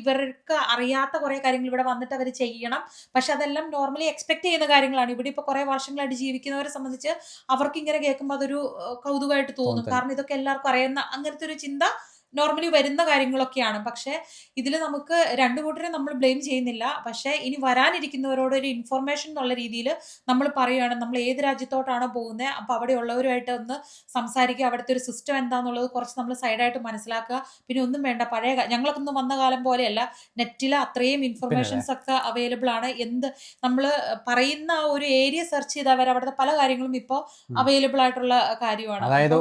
ഇവർക്ക് അറിയാത്ത കുറെ കാര്യങ്ങൾ ഇവിടെ വന്നിട്ട് അവർ ചെയ്യണം. പക്ഷെ അതെല്ലാം നോർമലി എക്സ്പെക്ട് ചെയ്യുന്ന കാര്യങ്ങളാണ്. ഇവിടെ ഇപ്പൊ കുറെ വർഷങ്ങളായിട്ട് ജീവിക്കുന്നവരെ സംബന്ധിച്ച് അവർക്ക് ഇങ്ങനെ കേൾക്കുമ്പോൾ അതൊരു കൗതുകമായിട്ട് തോന്നും. കാരണം ഇതൊക്കെ എല്ലാവർക്കും അറിയുന്ന അങ്ങനത്തെ ഒരു ചിന്ത നോർമലി വരുന്ന കാര്യങ്ങളൊക്കെയാണ്. പക്ഷേ ഇതിൽ നമുക്ക് രണ്ടു കൂട്ടരെ നമ്മൾ ബ്ലെയിം ചെയ്യുന്നില്ല. പക്ഷേ ഇനി വരാനിരിക്കുന്നവരോട് ഒരു ഇൻഫർമേഷൻ എന്നുള്ള രീതിയിൽ നമ്മൾ പറയുകയാണ്, നമ്മൾ ഏത് രാജ്യത്തോട്ടാണോ പോകുന്നത് അപ്പോൾ അവിടെ ഉള്ളവരുമായിട്ട് ഒന്ന് സംസാരിക്കുക, അവിടുത്തെ ഒരു സിസ്റ്റം എന്താണെന്നുള്ളത് കുറച്ച് നമ്മൾ സൈഡായിട്ട് മനസ്സിലാക്കുക. പിന്നെ ഒന്നും വേണ്ട, പഴയ ഞങ്ങളൊക്കെ ഒന്നും വന്ന കാലം പോലെയല്ല, നെറ്റിൽ അത്രയും ഇൻഫർമേഷൻസ് ഒക്കെ അവൈലബിൾ ആണ്. എന്ത് നമ്മൾ പറയുന്ന ആ ഒരു ഏരിയ സെർച്ച് ചെയ്താൽ വരെ അവിടുത്തെ പല കാര്യങ്ങളും ഇപ്പോൾ അവൈലബിൾ ആയിട്ടുള്ള കാര്യമാണ്. അതായത്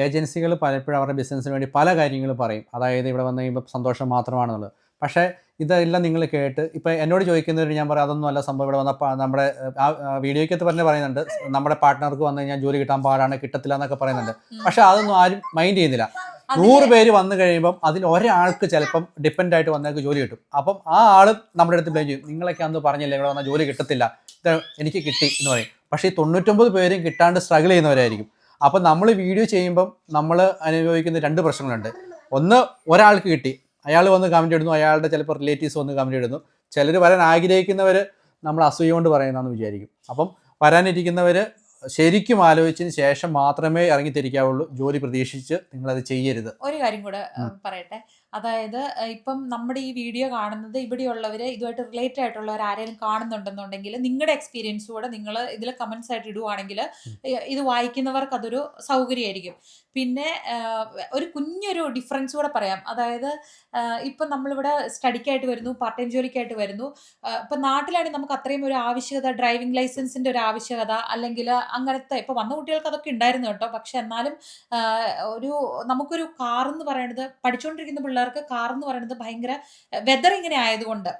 ഏജൻസികൾ പലപ്പോഴും അവരുടെ ബിസിനസ്സിന് വേണ്ടി പല കാര്യങ്ങൾ പറയും, അതായത് ഇവിടെ വന്നു കഴിയുമ്പോൾ സന്തോഷം മാത്രമാണെന്നുള്ളത്. പക്ഷേ ഇതെല്ലാം നിങ്ങൾ കേട്ട് ഇപ്പം എന്നോട് ചോദിക്കുന്നവർ ഞാൻ പറയാം അതൊന്നും അല്ല സംഭവം. ഇവിടെ വന്നപ്പോൾ നമ്മുടെ ആ വീഡിയോയ്ക്കകത്ത് പറയുന്നുണ്ട് നമ്മുടെ പാർട്ട്ണർക്ക് വന്നു കഴിഞ്ഞാൽ ജോലി കിട്ടാൻ പാടാണ്, കിട്ടത്തില്ല എന്നൊക്കെ പറയുന്നുണ്ട്. പക്ഷെ അതൊന്നും ആരും മൈൻഡ് ചെയ്യുന്നില്ല. 100 പേര് വന്നു കഴിയുമ്പം അതിൽ ഒരാൾക്ക് ചിലപ്പം ഡിപ്പെൻഡ് ആയിട്ട് വന്നവർക്ക് ജോലി കിട്ടും. അപ്പം ആ ആൾ നമ്മുടെ അടുത്ത് ബ്ലെയിം ചെയ്യും, നിങ്ങളൊക്കെ അന്ന് പറഞ്ഞില്ലേ ഇവിടെ വന്നാൽ ജോലി കിട്ടത്തില്ല, എനിക്ക് കിട്ടി എന്ന് പറയും. പക്ഷേ ഈ 99 പേരും കിട്ടാണ്ട് സ്ട്രഗിൾ ചെയ്യുന്നവരായിരിക്കും. അപ്പം നമ്മൾ വീഡിയോ ചെയ്യുമ്പം നമ്മൾ അനുഭവിക്കുന്ന 2 പ്രശ്നങ്ങളുണ്ട്. ഒന്ന്, ഒരാൾക്ക് കിട്ടി, അയാൾ വന്ന് കമൻറ്റ് ഇടുന്നു, അയാളുടെ ചിലപ്പോൾ റിലേറ്റീവ്സ് വന്ന് കമൻറ്റ് ഇടുന്നു. ചിലർ വരാൻ ആഗ്രഹിക്കുന്നവർ നമ്മൾ അസൂയ കൊണ്ട് പറയുന്നതെന്ന് വിചാരിക്കും. അപ്പം വരാനിരിക്കുന്നവർ ശരിക്കും ആലോചിച്ചതിന് ശേഷം മാത്രമേ ഇറങ്ങിത്തിരിക്കാവുള്ളൂ. ജോലി പ്രതീക്ഷിച്ച് നിങ്ങളത് ചെയ്യരുത്. ഒരു കാര്യം കൂടെ പറയട്ടെ, അതായത് ഇപ്പം നമ്മുടെ ഈ വീഡിയോ കാണുന്നത് ഇവിടെയുള്ളവർ ഇതുമായിട്ട് റിലേറ്റഡ് ആയിട്ടുള്ളവർ ആരെങ്കിലും കാണുന്നുണ്ടെന്നുണ്ടെങ്കിൽ നിങ്ങളുടെ എക്സ്പീരിയൻസ് കൂടെ നിങ്ങൾ ഇതിൽ കമൻസ് ആയിട്ട് ഇടുവാണെങ്കിൽ ഇത് വായിക്കുന്നവർക്ക് അതൊരു സൗകര്യമായിരിക്കും. പിന്നെ ഒരു കുഞ്ഞൊരു ഡിഫറൻസ് കൂടെ പറയാം. അതായത് ഇപ്പം നമ്മളിവിടെ സ്റ്റഡിക്കായിട്ട് വരുന്നു, പാർട്ട് ടൈം ജോലിക്കായിട്ട് വരുന്നു. ഇപ്പം നാട്ടിലാണെങ്കിൽ നമുക്ക് അത്രയും ഒരു ആവശ്യകത, ഡ്രൈവിംഗ് ലൈസൻസിൻ്റെ ഒരു ആവശ്യകത, അല്ലെങ്കിൽ അങ്ങനത്തെ ഇപ്പം വന്ന കുട്ടികൾക്ക് അതൊക്കെ ഉണ്ടായിരുന്നു കേട്ടോ. പക്ഷെ എന്നാലും നമുക്കൊരു കാർ എന്ന് പറയുന്നത്, പഠിച്ചുകൊണ്ടിരിക്കുന്ന പിള്ളേർക്ക് കാർ എന്ന് പറയുന്നത് ഭയങ്കര വെതർ ഇങ്ങനെ ആയതുകൊണ്ട്,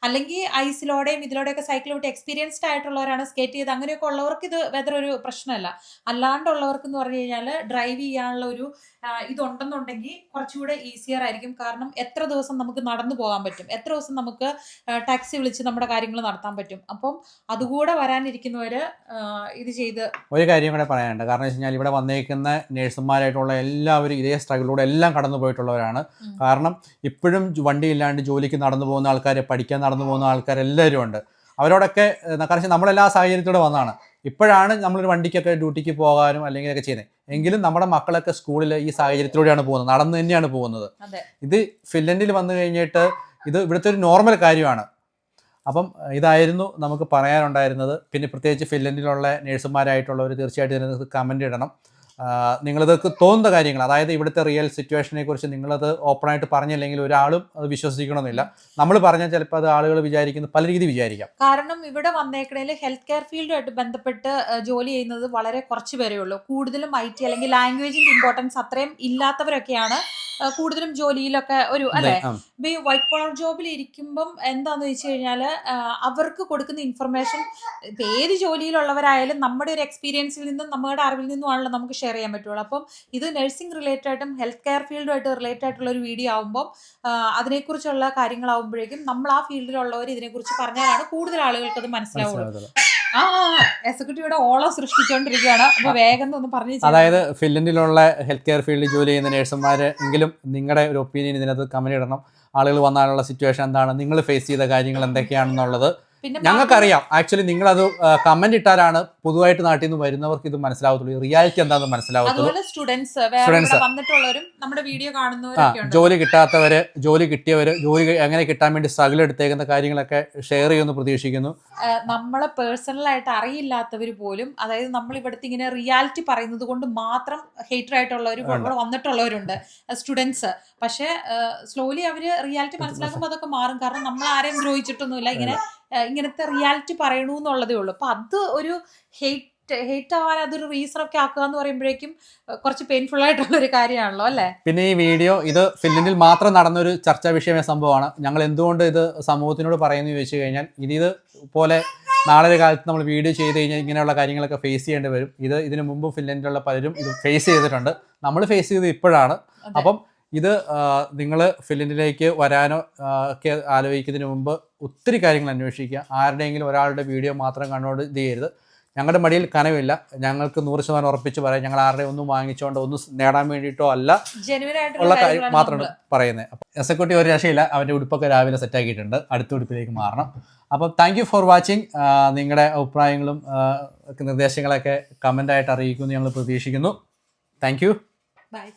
അല്ലെങ്കിൽ ഐസിലോടെയും ഇതിലൂടെയൊക്കെ സൈക്കിൾ വിട്ട് എക്സ്പീരിയൻസ്ഡ് ആയിട്ടുള്ളവരാണ്, സ്കേറ്റ് ചെയ്ത് അങ്ങനെയൊക്കെ ഉള്ളവർക്ക് ഇത് വെതർ ഒരു പ്രശ്നമല്ല. അല്ലാണ്ടുള്ളവർക്ക് എന്ന് പറഞ്ഞു കഴിഞ്ഞാൽ ഡ്രൈവ് ചെയ്യാനുള്ള ഒരു ഇതുണ്ടെന്നുണ്ടെങ്കിൽ കുറച്ചുകൂടെ ഈസിയർ ആയിരിക്കും. കാരണം എത്ര ദിവസം നമുക്ക് നടന്നു പോകാൻ പറ്റും, എത്ര ദിവസം നമുക്ക് ടാക്സി വിളിച്ച് നമ്മുടെ കാര്യങ്ങൾ നടത്താൻ പറ്റും. അപ്പം അതുകൂടെ വരാനിരിക്കുന്നവർ ഇത് ചെയ്ത് ഒരു കാര്യം കൂടെ പറയാനുണ്ട്. കാരണം വെച്ച് കഴിഞ്ഞാൽ ഇവിടെ വന്നേക്കുന്ന നേഴ്സുമാരായിട്ടുള്ള എല്ലാവരും ഇതേ സ്ട്രഗിലൂടെ എല്ലാം കടന്നു പോയിട്ടുള്ളവരാണ്. കാരണം ഇപ്പോഴും വണ്ടിയില്ലാണ്ട് ജോലിക്ക് നടന്നു പോകുന്ന ആൾക്കാർ, പഠിക്കാൻ നടന്നു പോകുന്ന ആൾക്കാരെല്ലാവരും ഉണ്ട്. അവരോടൊക്കെ കാരണം നമ്മളെല്ലാ സാഹചര്യത്തിലൂടെ വന്നതാണ്. ഇപ്പോഴാണ് നമ്മളൊരു വണ്ടിക്കൊക്കെ ഡ്യൂട്ടിക്ക് പോകാനും അല്ലെങ്കിൽ ഒക്കെ ചെയ്യുന്നത്. എങ്കിലും നമ്മുടെ മക്കളൊക്കെ സ്കൂളിൽ ഈ സാഹചര്യത്തിലൂടെയാണ് പോകുന്നത്, നടന്ന് തന്നെയാണ് പോകുന്നത്. ഇത് ഫിൻലൻഡിൽ വന്നു കഴിഞ്ഞിട്ട് ഇത് ഇവിടുത്തെ ഒരു നോർമൽ കാര്യമാണ്. അപ്പം ഇതായിരുന്നു നമുക്ക് പറയാനുണ്ടായിരുന്നത്. പിന്നെ പ്രത്യേകിച്ച് ഫിൻലൻഡിലുള്ള നേഴ്സുമാരായിട്ടുള്ളവർ തീർച്ചയായിട്ടും ഇതിനകത്ത് കമൻ്റ് ഇടണം. നിങ്ങളിതൊക്കെ തോന്നുന്ന കാര്യങ്ങൾ, അതായത് ഇവിടുത്തെ റിയൽ സിറ്റുവേഷനെ കുറിച്ച് നിങ്ങളത് ഓപ്പണായിട്ട് പറഞ്ഞില്ലെങ്കിൽ ഒരാളും അത് വിശ്വസിക്കണമെന്നില്ല. നമ്മൾ പറഞ്ഞാൽ ചിലപ്പോൾ അത് ആളുകൾ വിചാരിക്കുന്നത് പല രീതി വിചാരിക്കാം. കാരണം ഇവിടെ വന്നേക്കണേൽ ഹെൽത്ത് കെയർ ഫീൽഡുമായിട്ട് ബന്ധപ്പെട്ട് ജോലി ചെയ്യുന്നത് വളരെ കുറച്ച് പേരേ ഉള്ളൂ. കൂടുതലും IT അല്ലെങ്കിൽ ലാംഗ്വേജിന്റെ ഇമ്പോർട്ടൻസ് അത്രയും ഇല്ലാത്തവരൊക്കെയാണ് കൂടുതലും ജോലിയിലൊക്കെ ഒരു അല്ലെ. ഇപ്പൊ ഈ വൈറ്റ് കോളർ ജോബിൽ ഇരിക്കുമ്പം എന്താന്ന് വെച്ച് കഴിഞ്ഞാൽ അവർക്ക് കൊടുക്കുന്ന ഇൻഫർമേഷൻ ഇപ്പൊ ഏത് ജോലിയിലുള്ളവരായാലും നമ്മുടെ ഒരു എക്സ്പീരിയൻസിൽ നിന്നും നമ്മുടെ അറിവിൽ നിന്നുമാണല്ലോ നമുക്ക് ഷെയർ ചെയ്യാൻ പറ്റുള്ളൂ. അപ്പം ഇത് നഴ്സിംഗ് റിലേറ്റഡ് ആയിട്ടും ഹെൽത്ത് കെയർ ഫീൽഡുമായിട്ട് റിലേറ്റഡ് ആയിട്ടുള്ള ഒരു വീഡിയോ ആകുമ്പോൾ അതിനെക്കുറിച്ചുള്ള കാര്യങ്ങളാവുമ്പോഴേക്കും നമ്മൾ ആ ഫീൽഡിലുള്ളവർ ഇതിനെക്കുറിച്ച് പറഞ്ഞാലാണ് കൂടുതൽ ആളുകൾക്ക് അത് മനസ്സിലാവുള്ളൂ. എക്സിക്യൂട്ടീവിടെ ഓളം സൃഷ്ടിച്ചുകൊണ്ടിരിക്കുകയാണ്. അപ്പൊ വേഗം ഒന്ന് പറഞ്ഞു. അതായത് ഫിൻലൻഡിലുള്ള ഹെൽത്ത് കെയർ ഫീൽഡിൽ ജോലി ചെയ്യുന്ന നേഴ്സുമാർ എങ്കിലും നിങ്ങളുടെ ഒരു ഒപ്പീനിയൻ ഇതിനകത്ത് കമന്റ് ഇടണം. ആളുകൾ വന്നാലുള്ള സിറ്റുവേഷൻ എന്താണ്, നിങ്ങൾ ഫേസ് ചെയ്ത കാര്യങ്ങൾ എന്തൊക്കെയാണെന്നുള്ളത് ഞങ്ങൾക്കറിയാം. ആക്ച്വലി നിങ്ങളത് കമന്റ് ഇട്ടാലാണ് പൊതുവായിട്ട് നാട്ടിൽ നിന്ന് വരുന്നവർക്ക് ഇത് മനസ്സിലാവത്തുള്ളൂ, റിയാലിറ്റി എന്താണെന്ന് മനസ്സിലാവത്തുള്ളൂ. ജോലി കിട്ടാത്തവര്, ജോലി കിട്ടിയവര്, ജോലി എങ്ങനെ കിട്ടാൻ വേണ്ടി സ്ട്രഗിൾ എടുത്തേക്കുന്ന കാര്യങ്ങളൊക്കെ ഷെയർ ചെയ്യുമെന്ന് പ്രതീക്ഷിക്കുന്നു. നമ്മളെ പേഴ്സണലായിട്ട് അറിയില്ലാത്തവർ പോലും, അതായത് നമ്മൾ ഇവിടുത്തെ ഇങ്ങനെ റിയാലിറ്റി പറയുന്നത് കൊണ്ട് മാത്രം ഹേറ്റർ ആയിട്ടുള്ളവർ ഇവിടെ വന്നിട്ടുള്ളവരുണ്ട്, സ്റ്റുഡൻസ്. പക്ഷെ സ്ലോലി അവര് റിയാലിറ്റി മനസ്സിലാക്കുമ്പോൾ അതൊക്കെ മാറും. കാരണം നമ്മൾ ആരെയും ദ്രോഹിച്ചിട്ടൊന്നുമില്ല, ഇങ്ങനത്തെ റിയാലിറ്റി പറയണു എന്നുള്ളതേ ഉള്ളൂ. അപ്പൊ അത് ഒരു ഹേറ്റ് ആവാൻ അതൊരു റീസൺ ഒക്കെ ആക്കുക എന്ന് പറയുമ്പോഴേക്കും കുറച്ച് പെയിൻഫുൾ ആയിട്ടുള്ള ഒരു കാര്യമാണല്ലോ അല്ലേ. പിന്നെ ഈ വീഡിയോ ഇത് ഫിൻലൻഡിൽ മാത്രം നടന്നൊരു ചർച്ചാ വിഷയമായ സംഭവമാണ്. ഞങ്ങൾ എന്തുകൊണ്ട് ഇത് സമൂഹത്തിനോട് പറയുന്നു ചോദിച്ചു കഴിഞ്ഞാൽ, ഇത് പോലെ നാളെ ഒരു കാലത്ത് നമ്മൾ വീഡിയോ ചെയ്ത് കഴിഞ്ഞാൽ ഇങ്ങനെയുള്ള കാര്യങ്ങളൊക്കെ ഫേസ് ചെയ്യേണ്ടി വരും. ഇതിനു മുമ്പ് ഫിൻലൻഡിലുള്ള പലരും ഇത് ഫേസ് ചെയ്തിട്ടുണ്ട്. നമ്മൾ ഫേസ് ചെയ്തത് ഇപ്പോഴാണ്. അപ്പം ഇത് നിങ്ങൾ ഫിൻലൻഡിലേക്ക് വരാനോ ഒക്കെ ആലോചിക്കുന്നതിന് മുമ്പ് ഒത്തിരി കാര്യങ്ങൾ അന്വേഷിക്കുക. ആരുടെയെങ്കിലും ഒരാളുടെ വീഡിയോ മാത്രം കണ്ടുകൊണ്ട് ഇത് ചെയ്യരുത്. ഞങ്ങളുടെ മടിയിൽ കനവില്ല, ഞങ്ങൾക്ക് 100% ഉറപ്പിച്ച് പറയാം. ഞങ്ങൾ ആരുടെ ഒന്നും വാങ്ങിച്ചുകൊണ്ട് ഒന്നും നേടാൻ വേണ്ടിയിട്ടോ അല്ല, ഉള്ള കാര്യം മാത്രമാണ് പറയുന്നത്. അപ്പം എക്സിക്യൂട്ടീവ് ഒരു രക്ഷയില്ല, അവൻ്റെ ഉടുപ്പൊക്കെ രാവിലെ സെറ്റാക്കിയിട്ടുണ്ട്, അടുത്ത ഉടുപ്പിലേക്ക് മാറണം. അപ്പം താങ്ക് യു ഫോർ വാച്ചിങ്. നിങ്ങളുടെ അഭിപ്രായങ്ങളും നിർദ്ദേശങ്ങളൊക്കെ കമൻ്റായിട്ട് അറിയിക്കുമെന്ന് ഞങ്ങൾ പ്രതീക്ഷിക്കുന്നു. Thank you. ബൈ.